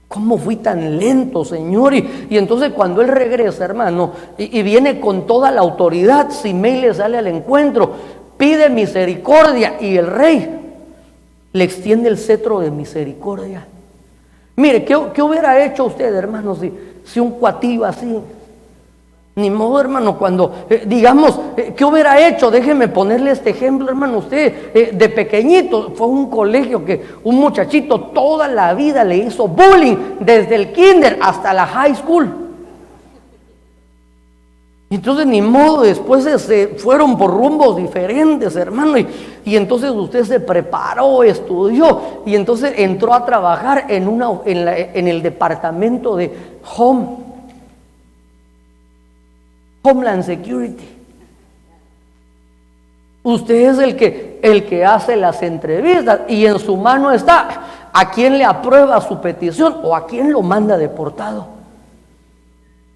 ¿cómo fui tan lento, Señor? Y entonces cuando él regresa, hermano, y viene con toda la autoridad, Simei le sale al encuentro, pide misericordia, y el rey le extiende el cetro de misericordia. Mire, ¿qué hubiera hecho usted, hermano, si un cuatillo así? Ni modo, hermano, cuando, digamos, ¿qué hubiera hecho? Déjeme ponerle este ejemplo, hermano. Usted, de pequeñito, fue a un colegio que un muchachito toda la vida le hizo bullying, desde el kinder hasta la high school. Entonces, ni modo, después se fueron por rumbos diferentes, hermano. Y entonces usted se preparó, estudió, y entonces entró a trabajar en el departamento de Homeland Security. Usted es el que hace las entrevistas, y en su mano está a quién le aprueba su petición o a quién lo manda deportado.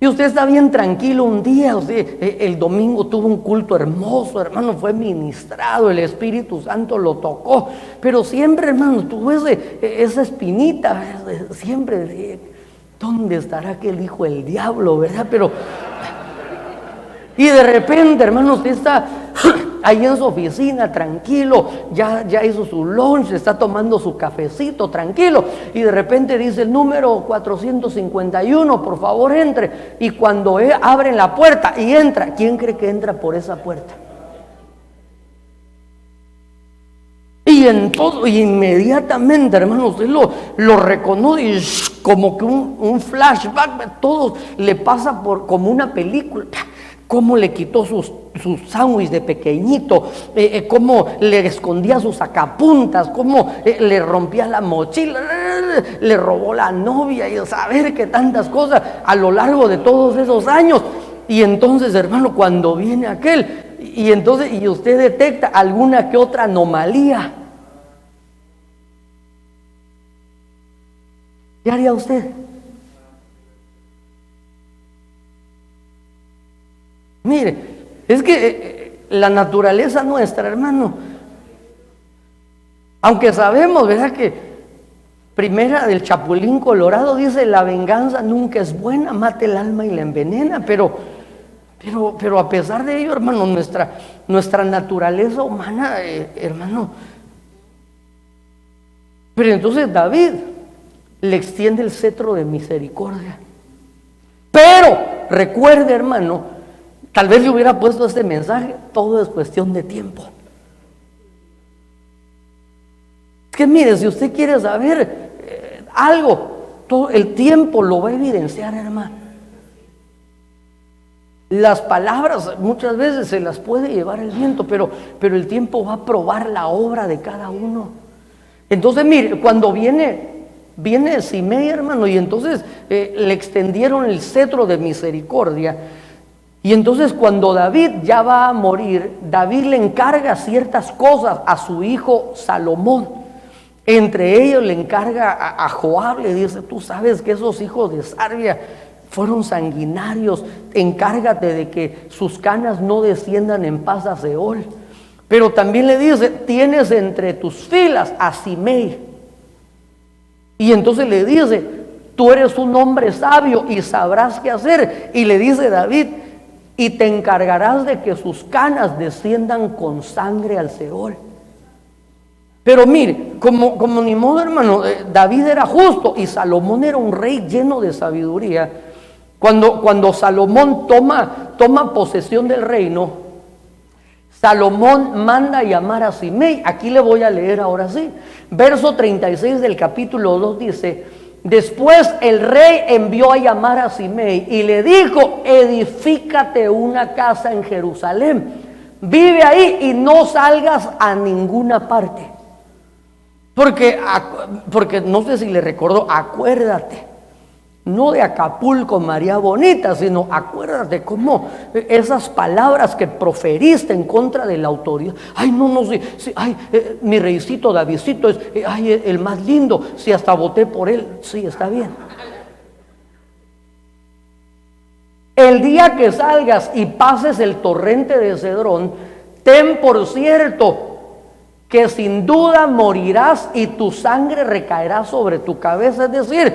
Y usted está bien tranquilo un día. El domingo tuvo un culto hermoso, hermano, fue ministrado, el Espíritu Santo lo tocó, pero siempre, hermano, tuvo esa espinita, siempre, ¿dónde estará aquel hijo del diablo, verdad? Y de repente, hermano, usted está ahí en su oficina, tranquilo, ya hizo su lunch, está tomando su cafecito, tranquilo, y de repente dice el número 451, por favor entre. Y cuando abren la puerta y entra, ¿quién cree que entra por esa puerta? Y inmediatamente, hermano, usted lo reconoce, y como que un flashback, todo le pasa como una película. Cómo le quitó sus sándwiches de pequeñito, cómo le escondía sus sacapuntas, cómo le rompía la mochila, le robó la novia, y saber que tantas cosas a lo largo de todos esos años. Y entonces, hermano, cuando viene aquel, y usted detecta alguna que otra anomalía, ¿qué haría usted? Mire, es que la naturaleza nuestra, hermano, aunque sabemos, ¿verdad?, que primera del Chapulín Colorado dice, la venganza nunca es buena, mata el alma y la envenena, pero a pesar de ello, hermano, nuestra naturaleza humana, hermano. Pero entonces David le extiende el cetro de misericordia. Pero recuerde, hermano, Tal vez le hubiera puesto este mensaje: todo es cuestión de tiempo. Es que mire, si usted quiere saber algo, todo el tiempo lo va a evidenciar, hermano. Las palabras muchas veces se las puede llevar el viento, pero el tiempo va a probar la obra de cada uno. Entonces, mire, cuando viene Simei, hermano, y entonces le extendieron el cetro de misericordia. Y entonces cuando David ya va a morir, David le encarga ciertas cosas a su hijo Salomón. Entre ellos le encarga a Joab, le dice: tú sabes que esos hijos de Sarvia fueron sanguinarios, encárgate de que sus canas no desciendan en paz a Seol. Pero también le dice: tienes entre tus filas a Simei. Y entonces le dice: tú eres un hombre sabio y sabrás qué hacer. Y le dice David: y te encargarás de que sus canas desciendan con sangre al Seol. Pero mire, como ni modo, hermano, David era justo y Salomón era un rey lleno de sabiduría. Cuando Salomón toma posesión del reino, Salomón manda llamar a Simei. Aquí le voy a leer ahora sí. Verso 36 del capítulo 2 dice: después el rey envió a llamar a Simei y le dijo: edifícate una casa en Jerusalén, vive ahí y no salgas a ninguna parte. Porque no sé si le recordó, acuérdate, no de Acapulco, María Bonita, sino acuérdate cómo esas palabras que proferiste en contra de la autoridad. Ay, no, sí, ay, mi reycito Davidcito es el más lindo, si hasta voté por él. Sí, está bien. El día que salgas y pases el torrente de Cedrón, ten por cierto que sin duda morirás y tu sangre recaerá sobre tu cabeza. Es decir,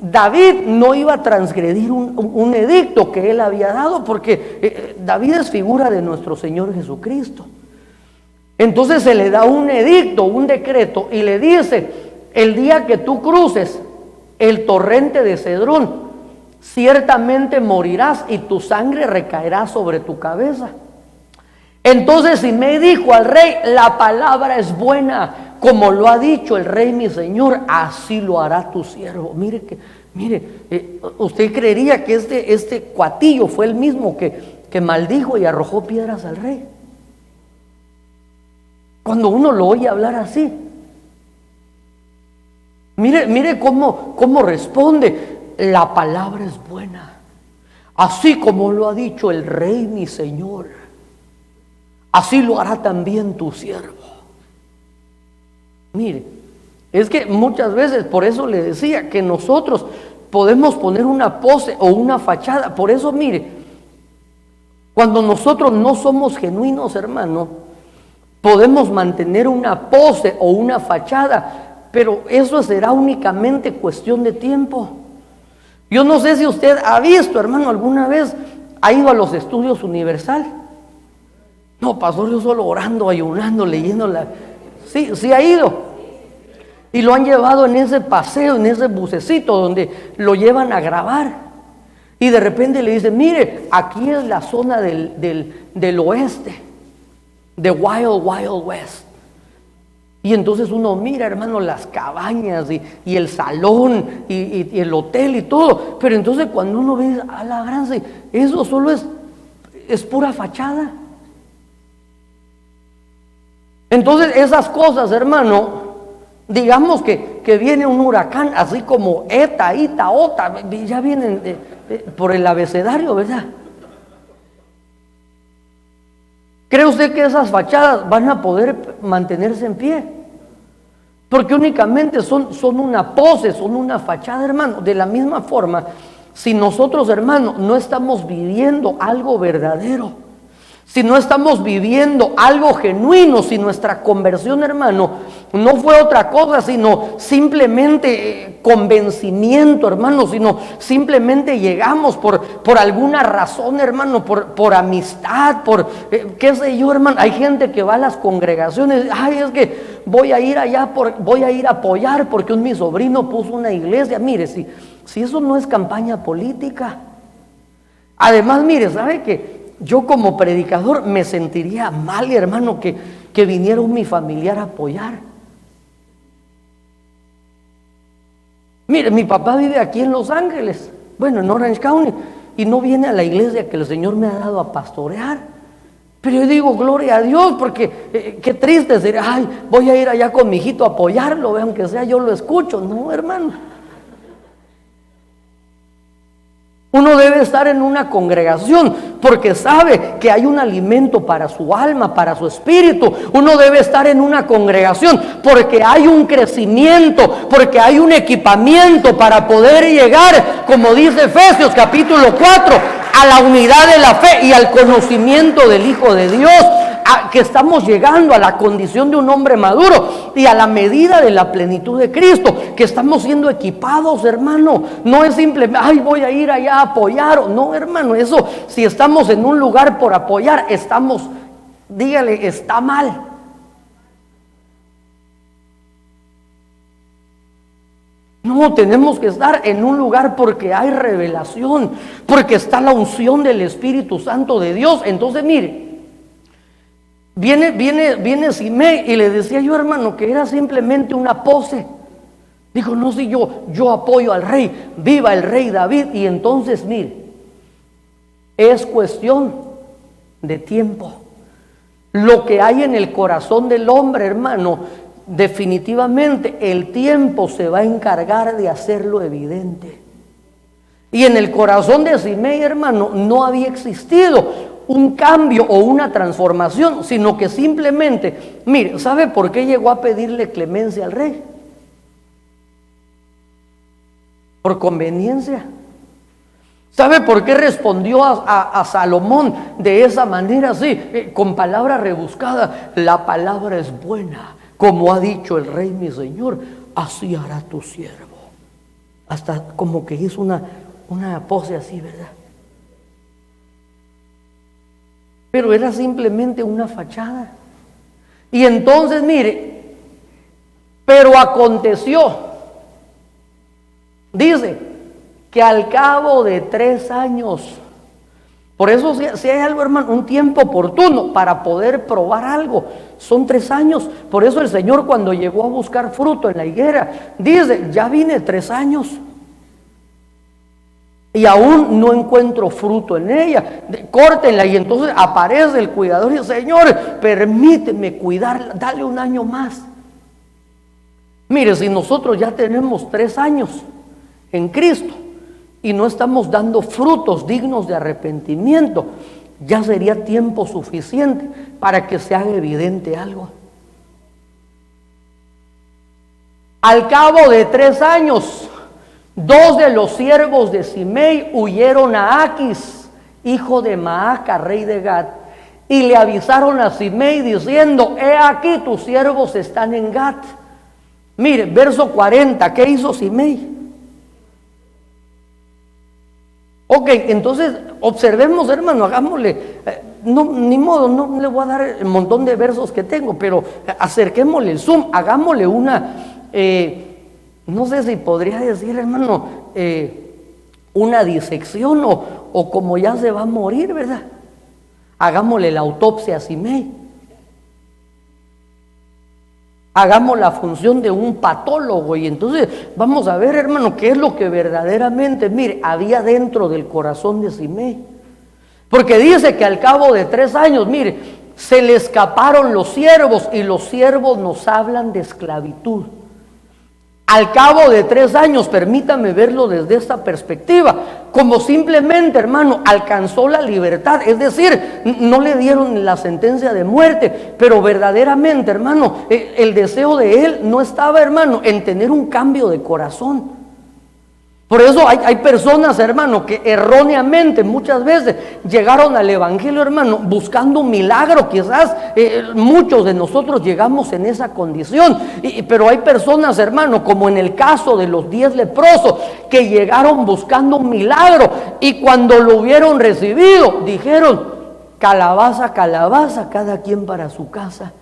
David no iba a transgredir un edicto que él había dado, porque David es figura de nuestro Señor Jesucristo. Entonces se le da un edicto, un decreto, y le dice: el día que tú cruces el torrente de Cedrón, ciertamente morirás y tu sangre recaerá sobre tu cabeza. Entonces Simei dijo al rey: la palabra es buena, como lo ha dicho el rey mi señor, así lo hará tu siervo. Mire, usted creería que este cuatillo fue el mismo que maldijo y arrojó piedras al rey. Cuando uno lo oye hablar así, mire cómo responde: la palabra es buena, así como lo ha dicho el rey mi señor, así lo hará también tu siervo. Mire, es que muchas veces, por eso le decía que nosotros podemos poner una pose o una fachada. Por eso, mire, cuando nosotros no somos genuinos, hermano, podemos mantener una pose o una fachada, pero eso será únicamente cuestión de tiempo. Yo no sé si usted ha visto, hermano, alguna vez ha ido a los estudios Universal. No, pastor, yo solo orando, ayunando, leyendo Sí ha ido. Y lo han llevado en ese paseo, en ese bucecito donde lo llevan a grabar. Y de repente le dicen: mire, aquí es la zona del oeste, de Wild West. Y entonces uno mira, hermano, las cabañas y el salón y el hotel y todo. Pero entonces cuando uno ve a la gran, eso solo es pura fachada. Entonces esas cosas, hermano, digamos que viene un huracán, así como Eta, Ita, Ota, ya vienen por el abecedario, ¿verdad? ¿Cree usted que esas fachadas van a poder mantenerse en pie? Porque únicamente son una pose, son una fachada, hermano. De la misma forma, si nosotros, hermano, no estamos viviendo algo verdadero, si no estamos viviendo algo genuino, si nuestra conversión, hermano, no fue otra cosa, sino simplemente convencimiento, hermano, sino simplemente llegamos por alguna razón, hermano, por amistad, por qué sé yo, hermano. Hay gente que va a las congregaciones: ay, es que voy a ir allá, voy a ir a apoyar porque mi sobrino puso una iglesia. Mire, si eso no es campaña política. Además, mire, ¿sabe qué? yo como predicador me sentiría mal, hermano, que viniera mi familiar a apoyar. Mire, mi papá vive aquí en Los Ángeles, bueno, en Orange County, y no viene a la iglesia que el Señor me ha dado a pastorear. Pero yo digo, gloria a Dios, porque qué triste sería, ay, voy a ir allá con mi hijito a apoyarlo, aunque sea yo lo escucho. No, hermano. Uno debe estar en una congregación porque sabe que hay un alimento para su alma, para su espíritu. Uno debe estar en una congregación porque hay un crecimiento, porque hay un equipamiento para poder llegar, como dice Efesios capítulo 4, a la unidad de la fe y al conocimiento del Hijo de Dios. Que estamos llegando a la condición de un hombre maduro y a la medida de la plenitud de Cristo, que estamos siendo equipados, hermano. No es simplemente, ay, voy a ir allá a apoyar. No, hermano, eso, si estamos en un lugar por apoyar, estamos, dígale, está mal. No, tenemos que estar en un lugar porque hay revelación, porque está la unción del Espíritu Santo de Dios. Entonces, mire, Viene Simei y le decía yo, hermano, que era simplemente una pose. Dijo, no, si yo apoyo al rey, viva el rey David. Y entonces, mire, es cuestión de tiempo. Lo que hay en el corazón del hombre, hermano, definitivamente el tiempo se va a encargar de hacerlo evidente. Y en el corazón de Simei, hermano, no había existido un cambio o una transformación, sino que simplemente, mire, ¿sabe por qué llegó a pedirle clemencia al rey? Por conveniencia. ¿Sabe por qué respondió a Salomón de esa manera así, con palabra rebuscada? La palabra es buena, como ha dicho el rey mi señor, así hará tu siervo. Hasta como que hizo una pose así, ¿verdad? Pero era simplemente una fachada. Y entonces, mire, pero aconteció, dice, que al cabo de 3 años, por eso si hay algo, hermano, un tiempo oportuno para poder probar algo, son 3 años. Por eso el Señor, cuando llegó a buscar fruto en la higuera, dice, ya vine 3 años y aún no encuentro fruto en ella, córtenla. Y entonces aparece el cuidador y dice, Señor, permíteme cuidarla, dale 1 año más. Mire, si nosotros ya tenemos 3 años en Cristo y no estamos dando frutos dignos de arrepentimiento, ya sería tiempo suficiente para que se haga evidente algo. Al cabo de 3 años, 2 de los siervos de Simei huyeron a Aquis, hijo de Maaca, rey de Gat, y le avisaron a Simei diciendo, he aquí tus siervos están en Gat. Mire, verso 40, ¿qué hizo Simei? Ok, entonces observemos, hermano, hagámosle, no, ni modo, no le voy a dar el montón de versos que tengo, pero acerquémosle el zoom, hagámosle una... no sé si podría decir, hermano, una disección o como ya se va a morir, ¿verdad? Hagámosle la autopsia a Simei. Hagamos la función de un patólogo y entonces vamos a ver, hermano, qué es lo que verdaderamente, mire, había dentro del corazón de Simei. Porque dice que al cabo de 3 años, mire, se le escaparon los siervos y los siervos nos hablan de esclavitud. Al cabo de 3 años, permítame verlo desde esta perspectiva, como simplemente, hermano, alcanzó la libertad, es decir, no le dieron la sentencia de muerte, pero verdaderamente, hermano, el deseo de él no estaba, hermano, en tener un cambio de corazón. Por eso hay personas, hermano, que erróneamente muchas veces llegaron al evangelio, hermano, buscando un milagro. Quizás muchos de nosotros llegamos en esa condición, pero hay personas, hermano, como en el caso de los 10 leprosos, que llegaron buscando un milagro y cuando lo hubieron recibido, dijeron, calabaza, calabaza, cada quien para su casa.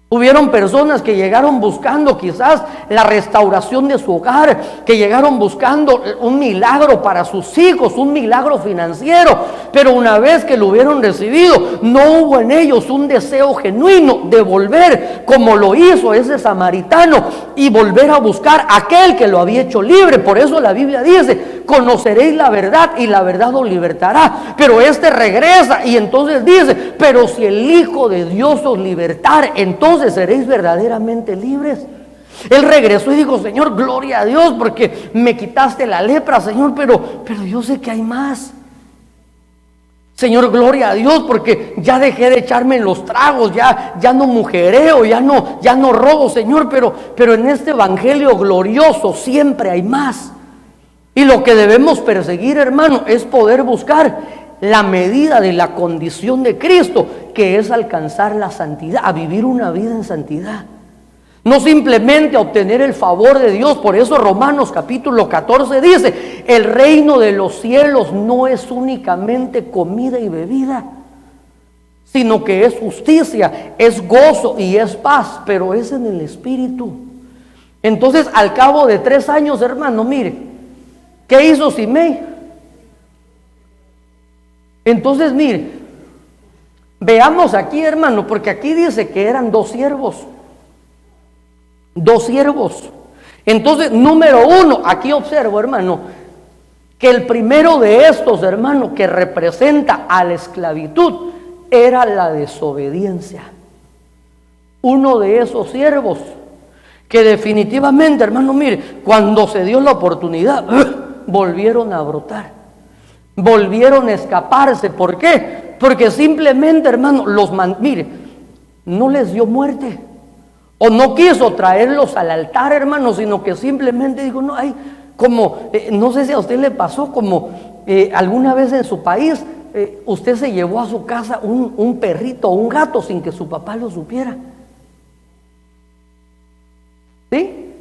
Hubieron personas que llegaron buscando quizás la restauración de su hogar, que llegaron buscando un milagro para sus hijos, un milagro financiero, pero una vez que lo hubieron recibido, no hubo en ellos un deseo genuino de volver como lo hizo ese samaritano y volver a buscar a aquel que lo había hecho libre. Por eso la Biblia dice: conoceréis la verdad y la verdad os libertará. Pero este regresa y entonces dice: pero si el Hijo de Dios os libertare, entonces seréis verdaderamente libres. Él regresó y dijo: Señor, gloria a Dios porque me quitaste la lepra, Señor, pero yo sé que hay más. Señor, gloria a Dios porque ya dejé de echarme en los tragos, ya no mujereo, ya no robo, Señor, pero en este evangelio glorioso siempre hay más. Y lo que debemos perseguir, hermano, es poder buscar la medida de la condición de Cristo, que es alcanzar la santidad, a vivir una vida en santidad. No simplemente obtener el favor de Dios. Por eso Romanos capítulo 14 dice: el reino de los cielos no es únicamente comida y bebida, sino que es justicia, es gozo y es paz, pero es en el Espíritu. Entonces, al cabo de 3 años, hermano, mire, ¿qué hizo Simei? Entonces, mire, veamos aquí, hermano, porque aquí dice que eran 2 siervos. 2 siervos. Entonces, número 1, aquí observo, hermano, que el primero de estos, hermano, que representa a la esclavitud, era la desobediencia. Uno de esos siervos que definitivamente, hermano, mire, cuando se dio la oportunidad, volvieron a brotar, volvieron a escaparse. ¿Por qué? Porque simplemente, hermano, mire, no les dio muerte, o no quiso traerlos al altar, hermano, sino que simplemente dijo: no, hay como, no sé si a usted le pasó, como alguna vez en su país, usted se llevó a su casa un perrito o un gato sin que su papá lo supiera. ¿Sí?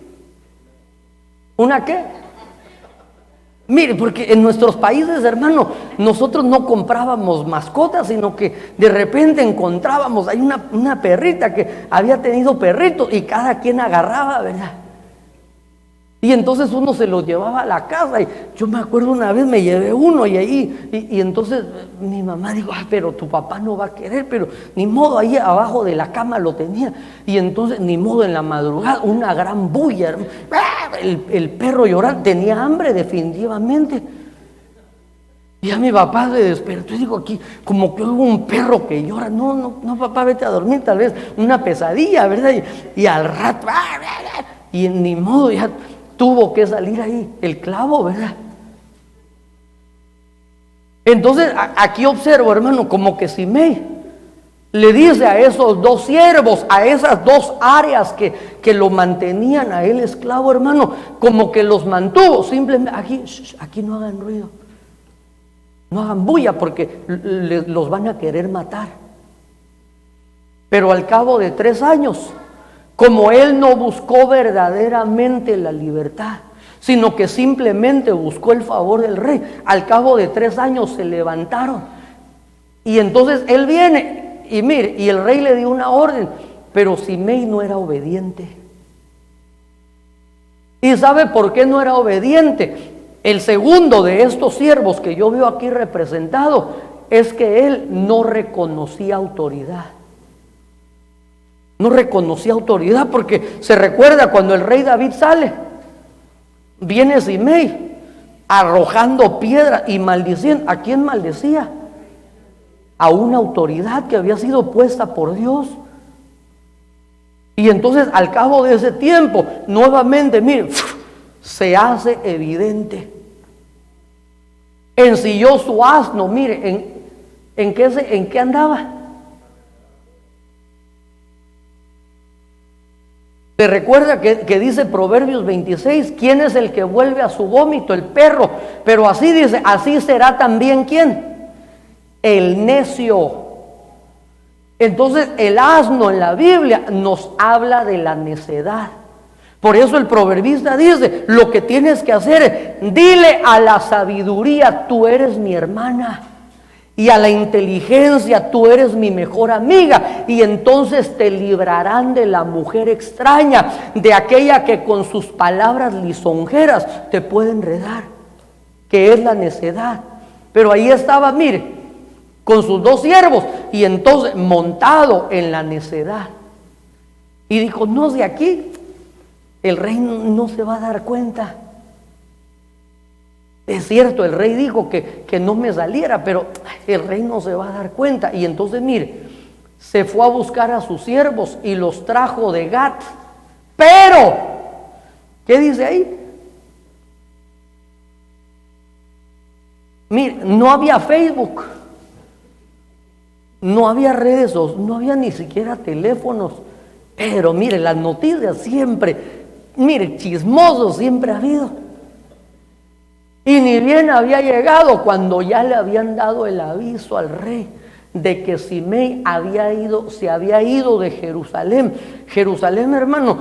¿Una qué? Mire, porque en nuestros países, hermano, nosotros no comprábamos mascotas, sino que de repente encontrábamos, hay una perrita que había tenido perrito y cada quien agarraba, ¿verdad? Y entonces uno se lo llevaba a la casa. Y yo me acuerdo una vez me llevé uno y entonces mi mamá dijo: pero tu papá no va a querer, pero ni modo, ahí abajo de la cama lo tenía. Y entonces ni modo, en la madrugada una gran bulla, el perro llorando, tenía hambre definitivamente. Y a mi papá se despertó y dijo: aquí como que hubo un perro que llora. No, papá, vete a dormir, tal vez una pesadilla, ¿verdad? Y al rato, y ni modo, ya tuvo que salir ahí el clavo, ¿verdad? Entonces aquí observo, hermano, como que Simei le dice a esos 2 siervos, a esas 2 áreas que lo mantenían a él esclavo, hermano, como que los mantuvo. Simplemente aquí no hagan ruido, no hagan bulla, porque los van a querer matar. Pero al cabo de 3 años, como él no buscó verdaderamente la libertad, sino que simplemente buscó el favor del rey, al cabo de 3 años se levantaron. Y entonces él viene y mire, y el rey le dio una orden, pero Simei no era obediente. ¿Y sabe por qué no era obediente? El segundo de estos siervos que yo veo aquí representado es que él no reconocía autoridad. No reconocía autoridad, porque se recuerda cuando el rey David sale, viene Simei arrojando piedra y maldiciendo. ¿A quién maldecía? A una autoridad que había sido puesta por Dios. Y entonces al cabo de ese tiempo, nuevamente, mire, se hace evidente. Ensilló su asno, mire, ¿en qué andaba? ¿Te recuerda que dice Proverbios 26? ¿Quién es el que vuelve a su vómito? El perro. Pero así dice, así será también ¿quién? El necio. Entonces el asno en la Biblia nos habla de la necedad. Por eso el proverbista dice: lo que tienes que hacer es, dile a la sabiduría: tú eres mi hermana. y a la inteligencia tú eres mi mejor amiga, y entonces te librarán de la mujer extraña, de aquella que con sus palabras lisonjeras te puede enredar, que es la necedad. Pero ahí estaba, mire, con sus 2 siervos, y entonces montado en la necedad, y dijo: no, de aquí el rey no se va a dar cuenta. Es cierto, el rey dijo que no me saliera, pero el rey no se va a dar cuenta. Y entonces, mire, se fue a buscar a sus siervos y los trajo de Gat. Pero, ¿qué dice ahí? Mire, no había Facebook, no había redes, no había ni siquiera teléfonos. Pero mire, las noticias siempre, mire, chismosos siempre ha habido. Y ni bien había llegado cuando ya le habían dado el aviso al rey de que Simei se había ido de Jerusalén. Jerusalén, hermano,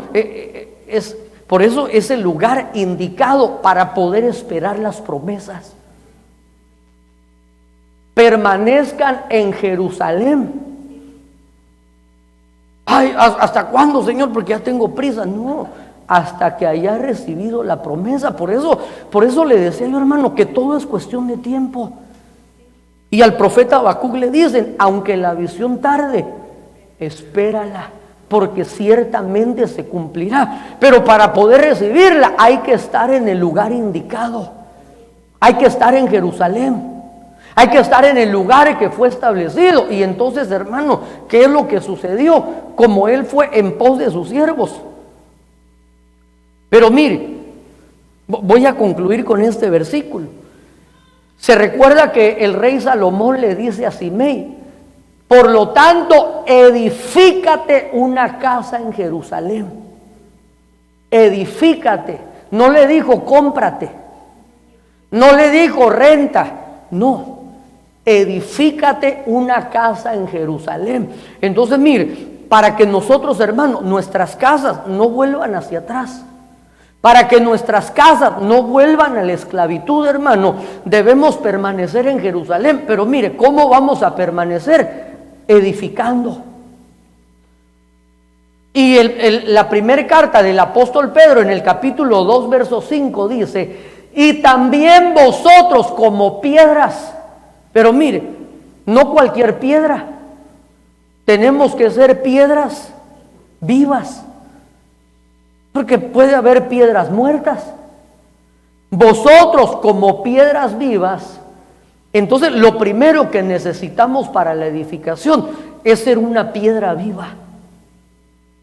por eso es el lugar indicado para poder esperar las promesas. Permanezcan en Jerusalén. Ay, ¿hasta cuándo, Señor? Porque ya tengo prisa. No, hasta que haya recibido la promesa. Por eso le decía yo, hermano, que todo es cuestión de tiempo. Y al profeta Habacuc le dicen: aunque la visión tarde, espérala, porque ciertamente se cumplirá. Pero para poder recibirla hay que estar en el lugar indicado, hay que estar en Jerusalén, hay que estar en el lugar que fue establecido. Y entonces, hermano, ¿qué es lo que sucedió? Como él fue en pos de sus siervos. Pero mire, voy a concluir con este versículo. Se recuerda que el rey Salomón le dice a Simei: por lo tanto, edifícate una casa en Jerusalén. Edifícate. No le dijo cómprate, no le dijo renta, no. Edifícate una casa en Jerusalén. Entonces, mire, para que nosotros, hermanos, nuestras casas no vuelvan hacia atrás, para que nuestras casas no vuelvan a la esclavitud, hermano, debemos permanecer en Jerusalén. Pero mire, ¿cómo vamos a permanecer? Edificando. Y la primera carta del apóstol Pedro, en el capítulo 2, verso 5, dice: y también vosotros como piedras. Pero mire, no cualquier piedra. Tenemos que ser piedras vivas, porque puede haber piedras muertas. Vosotros como piedras vivas. Entonces, lo primero que necesitamos para la edificación es ser una piedra viva.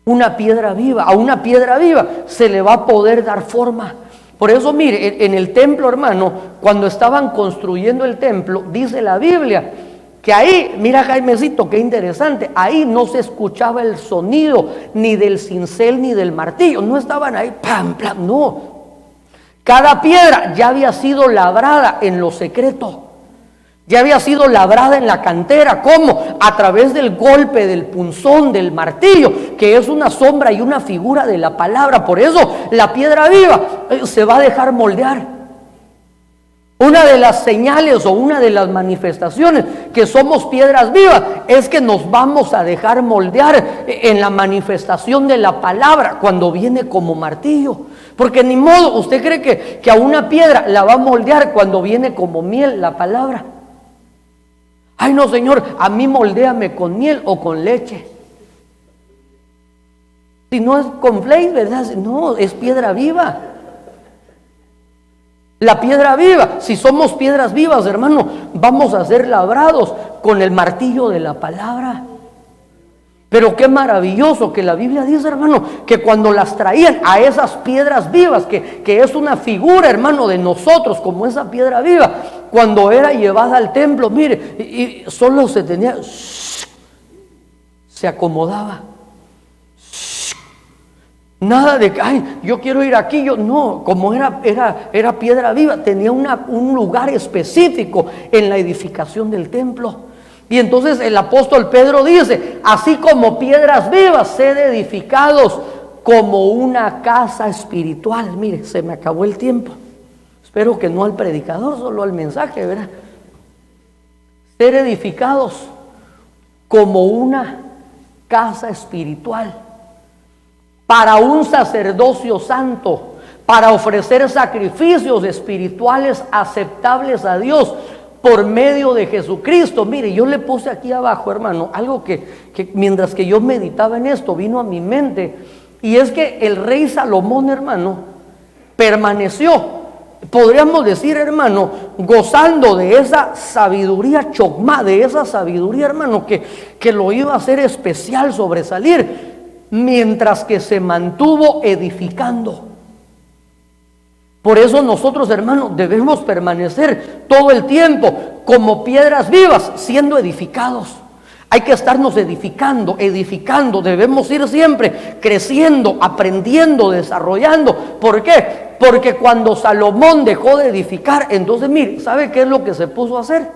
Una piedra viva. A una piedra viva se le va a poder dar forma. Por eso, mire, en el templo, hermano, cuando estaban construyendo el templo, dice la Biblia que ahí, mira, Jaimecito, qué interesante, ahí no se escuchaba el sonido ni del cincel ni del martillo. No estaban ahí, pam, pam, no. Cada piedra ya había sido labrada en lo secreto. Ya había sido labrada en la cantera. ¿Cómo? A través del golpe del punzón, del martillo, que es una sombra y una figura de la palabra. Por eso la piedra viva se va a dejar moldear. Una de las señales o una de las manifestaciones que somos piedras vivas es que nos vamos a dejar moldear en la manifestación de la palabra cuando viene como martillo. Porque ni modo, ¿usted cree que a una piedra la va a moldear cuando viene como miel la palabra? Ay, no, Señor, a mí moldéame con miel o con leche. Si no es con flakes, ¿verdad? No, es piedra viva. La piedra viva, si somos piedras vivas, hermano, vamos a ser labrados con el martillo de la palabra. Pero qué maravilloso que la Biblia dice, hermano, que cuando las traían a esas piedras vivas, que es una figura, hermano, de nosotros como esa piedra viva, cuando era llevada al templo, mire, y solo se tenía, se acomodaba. Nada de que, ay, yo quiero ir aquí, yo no, como era piedra viva, tenía un lugar específico en la edificación del templo. Y entonces el apóstol Pedro dice: así como piedras vivas, sed edificados como una casa espiritual. Mire, se me acabó el tiempo. Espero que no al predicador, solo al mensaje, ¿verdad? ser edificados como una casa espiritual, para un sacerdocio santo, para ofrecer sacrificios espirituales aceptables a Dios por medio de Jesucristo. Mire, yo le puse aquí abajo, hermano, algo que mientras que yo meditaba en esto vino a mi mente, y es que el rey Salomón, hermano, permaneció, podríamos decir, hermano, gozando de esa sabiduría chocmá, de esa sabiduría, hermano, que lo iba a hacer especial, sobresalir, mientras que se mantuvo edificando. Por eso nosotros, hermanos, debemos permanecer todo el tiempo como piedras vivas, siendo edificados. Hay que estarnos edificando, debemos ir siempre creciendo, aprendiendo, desarrollando. ¿Por qué? Porque cuando Salomón dejó de edificar, entonces mire, ¿sabe qué es lo que se puso a hacer?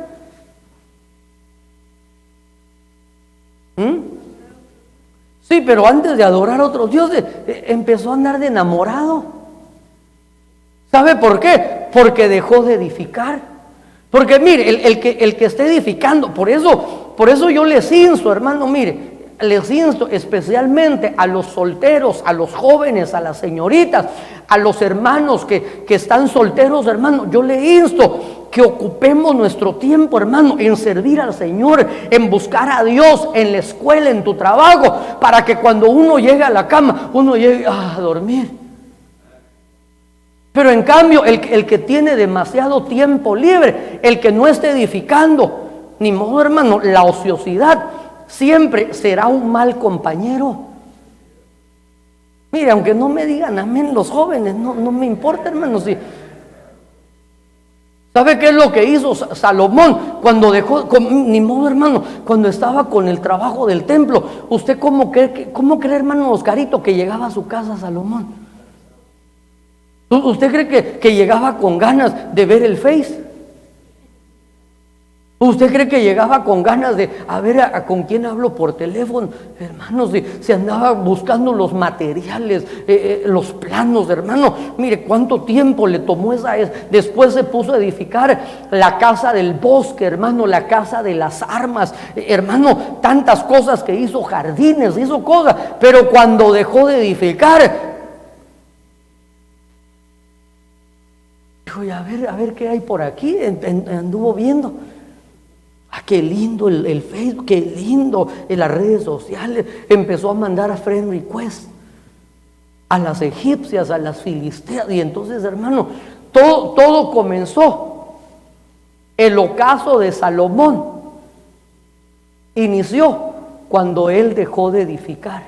Sí, pero antes de adorar a otros dioses, empezó a andar de enamorado. ¿Sabe por qué? Porque dejó de edificar. Porque mire, el que esté edificando, por eso yo les insto, hermano, mire, les insto especialmente a los solteros, a los jóvenes, a las señoritas, a los hermanos que están solteros, hermano, yo les insto que ocupemos nuestro tiempo, hermano, en servir al Señor, en buscar a Dios, en la escuela, en tu trabajo, para que cuando uno llegue a la cama, uno llegue a dormir. Pero en cambio, el que tiene demasiado tiempo libre, el que no esté edificando, ni modo, hermano, la ociosidad siempre será un mal compañero. Mire, aunque no me digan amén los jóvenes, no me importa, hermano. Si ¿sabe qué es lo que hizo Salomón cuando dejó, ni modo, hermano, cuando estaba con el trabajo del templo? ¿Usted cómo cree, hermano Oscarito, que llegaba a su casa Salomón? ¿Usted cree que llegaba con ganas de ver el Face? ¿Usted cree que llegaba con ganas de a ver con quién hablo por teléfono? Hermanos, se andaba buscando los materiales, los planos, hermano. Mire cuánto tiempo le tomó después se puso a edificar la casa del bosque, hermano, la casa de las armas, hermano, tantas cosas que hizo, jardines, hizo cosas, pero cuando dejó de edificar, dijo, a ver qué hay por aquí, anduvo viendo. Qué lindo el Facebook, qué lindo en las redes sociales. Empezó a mandar a friend request a las egipcias, a las filisteas. Y entonces, hermano, todo comenzó. El ocaso de Salomón inició cuando él dejó de edificar.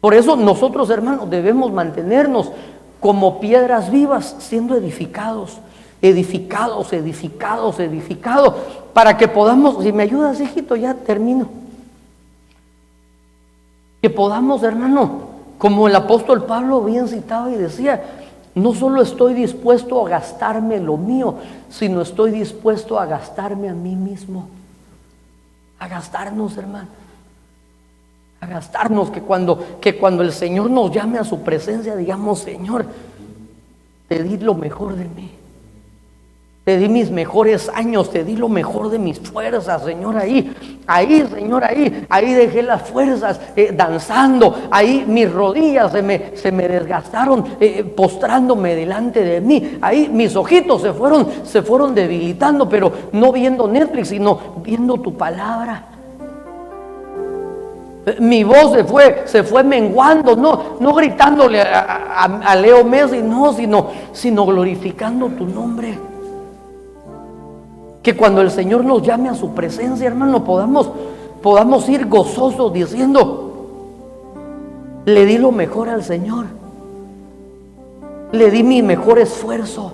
Por eso nosotros, hermanos, debemos mantenernos como piedras vivas, siendo edificados, para que podamos, si me ayudas, hijito, ya termino, que podamos, hermano, como el apóstol Pablo bien citaba y decía, no solo estoy dispuesto a gastarme lo mío, sino estoy dispuesto a gastarme a mí mismo, a gastarnos, hermano, a gastarnos, que cuando el Señor nos llame a su presencia, digamos, Señor, te di lo mejor de mí. Te di mis mejores años, te di lo mejor de mis fuerzas, Señor, ahí, Señor, ahí dejé las fuerzas danzando, ahí mis rodillas se me desgastaron postrándome delante de mí, ahí mis ojitos se fueron debilitando, pero no viendo Netflix, sino viendo tu palabra. Mi voz se fue menguando, no gritándole a Leo Messi, no, sino glorificando tu nombre. Que cuando el Señor nos llame a su presencia, hermano, podamos ir gozosos diciendo, le di lo mejor al Señor, le di mi mejor esfuerzo,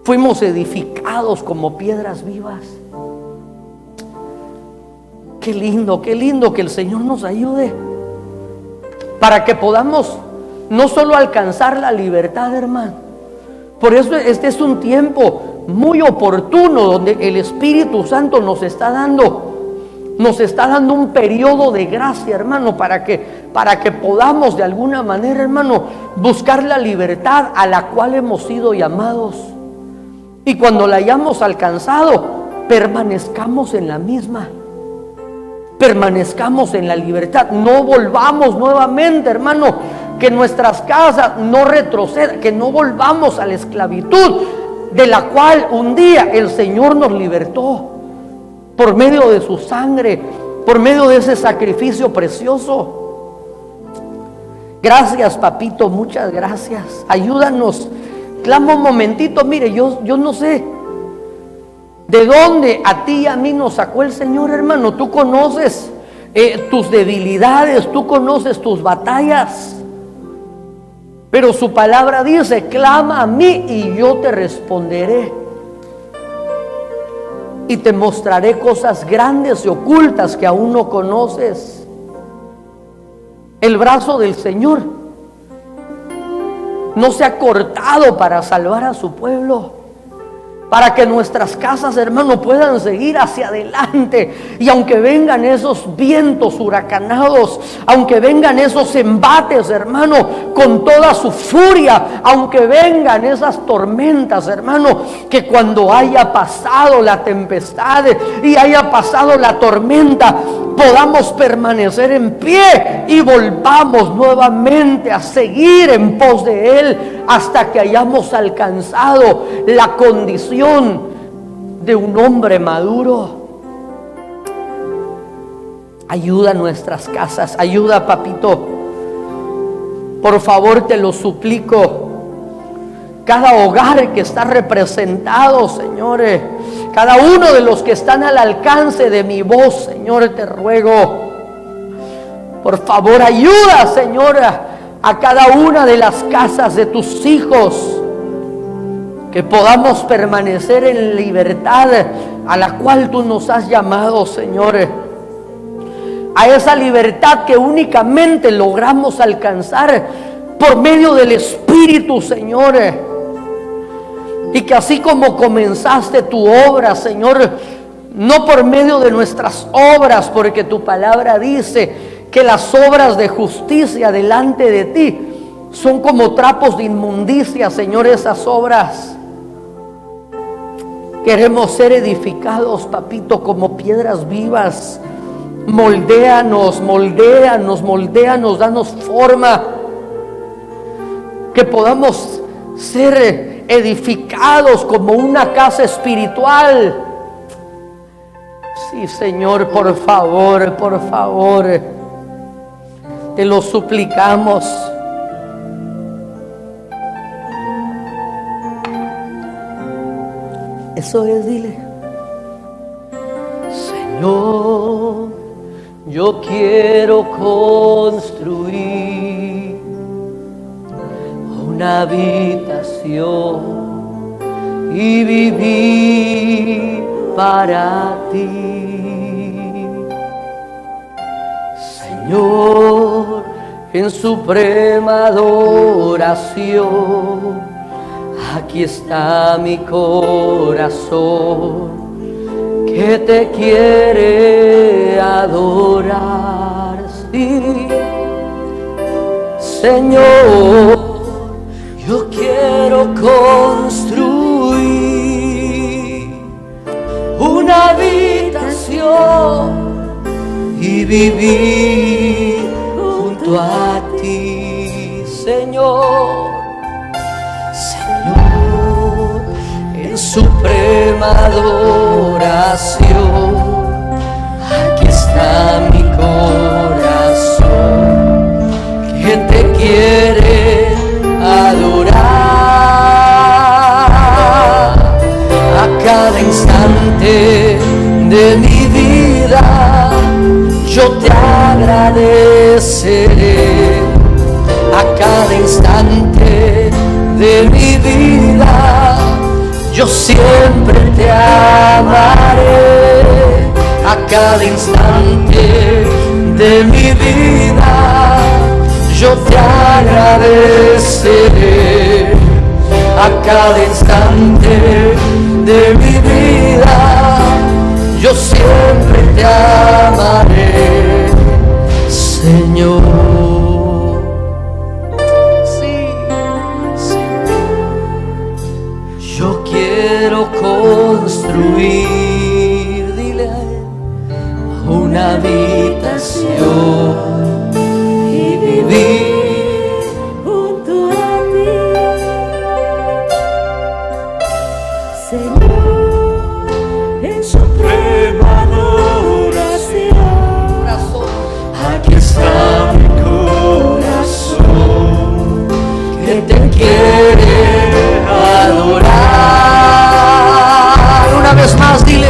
fuimos edificados como piedras vivas. Qué lindo que el Señor nos ayude para que podamos no solo alcanzar la libertad, hermano. Por eso este es un tiempo muy oportuno donde el Espíritu Santo nos está dando un periodo de gracia, hermano, para que podamos de alguna manera, hermano, buscar la libertad a la cual hemos sido llamados. Y cuando la hayamos alcanzado, permanezcamos en la misma. Permanezcamos en la libertad. No volvamos nuevamente, hermano, que nuestras casas no retrocedan, que no volvamos a la esclavitud de la cual un día el Señor nos libertó por medio de su sangre, por medio de ese sacrificio precioso. Gracias, papito, muchas gracias. Ayúdanos. Clama un momentito. Mire, yo no sé de dónde a ti y a mí nos sacó el Señor, hermano. Tú conoces tus debilidades, tú conoces tus batallas. Pero su palabra dice: clama a mí y yo te responderé. Y te mostraré cosas grandes y ocultas que aún no conoces. El brazo del Señor no se ha cortado para salvar a su pueblo, para que nuestras casas, hermano, puedan seguir hacia adelante. Y aunque vengan esos vientos huracanados, aunque vengan esos embates, hermano, con toda su furia, aunque vengan esas tormentas, hermano, que cuando haya pasado la tempestad y haya pasado la tormenta, podamos permanecer en pie y volvamos nuevamente a seguir en pos de Él hasta que hayamos alcanzado la condición de un hombre maduro. Ayuda a nuestras casas, ayuda, papito. Por favor, te lo suplico. Cada hogar que está representado, señores, cada uno de los que están al alcance de mi voz, Señor, te ruego, por favor, ayuda, Señora, a cada una de las casas de tus hijos, que podamos permanecer en libertad a la cual tú nos has llamado, Señor. A esa libertad que únicamente logramos alcanzar por medio del Espíritu, Señor. Y que así como comenzaste tu obra, Señor, no por medio de nuestras obras, porque tu palabra dice que las obras de justicia delante de ti son como trapos de inmundicia, Señor, esas obras. Queremos ser edificados, papito, como piedras vivas. Moldéanos, danos forma. Que podamos ser edificados como una casa espiritual. Sí, Señor, por favor, te lo suplicamos. Eso es, dile: Señor, yo quiero construir una habitación y vivir para ti, Señor, en suprema adoración. Aquí está mi corazón que te quiere adorar, sí, Señor. Yo quiero construir una habitación y vivir junto a ti, Señor. Señor, en suprema adoración, aquí está mi corazón que te quiere adorar. A cada instante de mi vida yo te agradeceré. A cada instante de mi vida yo siempre te amaré. A cada instante de mi vida yo te agradeceré. A cada instante de mi vida yo siempre te amaré, Señor. Sí, Señor. Yo quiero vez más, dile: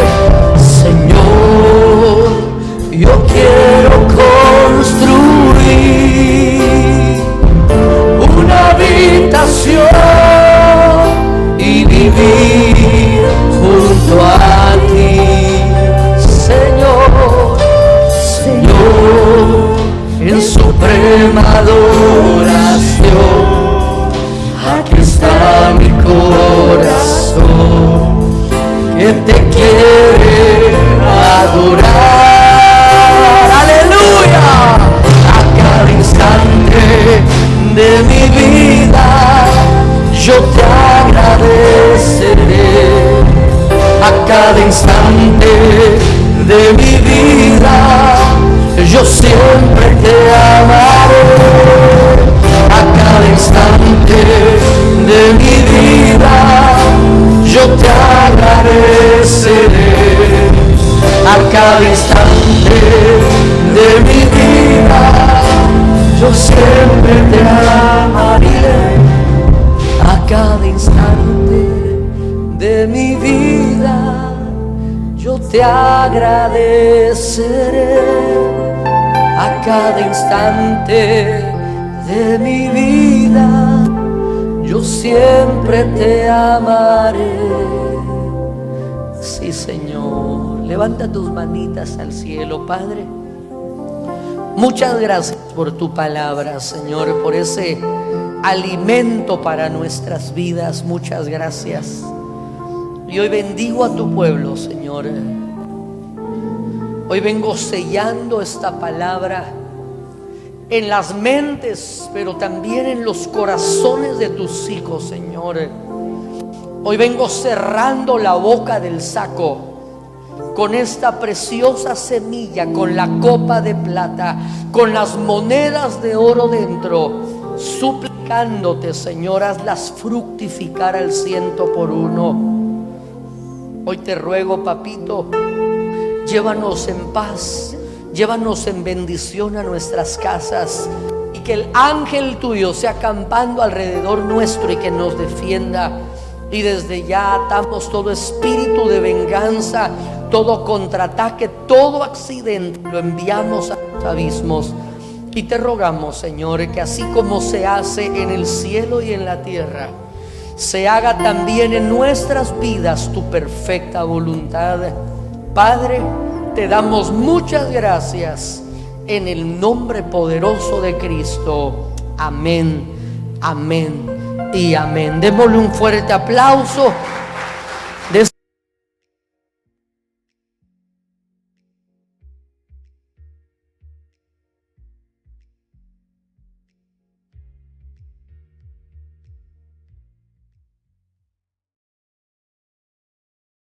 Señor, yo quiero construir una habitación y vivir junto a ti. Señor, Señor, en suprema adoración, aquí está mi corazón que te quiere adorar. Aleluya. A cada instante de mi vida yo te agradeceré. A cada instante de mi vida yo siempre te amaré. A cada instante de mi vida yo te agradeceré. A cada instante de mi vida yo siempre te amaré. A cada instante de mi vida yo te agradeceré. A cada instante de mi vida yo siempre te amaré. Sí, Señor. Levanta tus manitas al cielo, Padre. Muchas gracias por tu palabra, Señor, por ese alimento para nuestras vidas. Muchas gracias. Y hoy bendigo a tu pueblo, Señor. Hoy vengo sellando esta palabra en las mentes, pero también en los corazones de tus hijos, Señor. Hoy vengo cerrando la boca del saco con esta preciosa semilla, con la copa de plata, con las monedas de oro dentro, suplicándote, Señor, hazlas fructificar al 100%. Hoy te ruego, papito, llévanos en paz, llévanos en bendición a nuestras casas, y que el ángel tuyo sea acampando alrededor nuestro y que nos defienda. Y desde ya atamos todo espíritu de venganza, todo contraataque, todo accidente, lo enviamos a los abismos. Y te rogamos, Señor, que así como se hace en el cielo y en la tierra, se haga también en nuestras vidas tu perfecta voluntad. Padre, te damos muchas gracias en el nombre poderoso de Cristo. Amén, amén y amén. Démosle un fuerte aplauso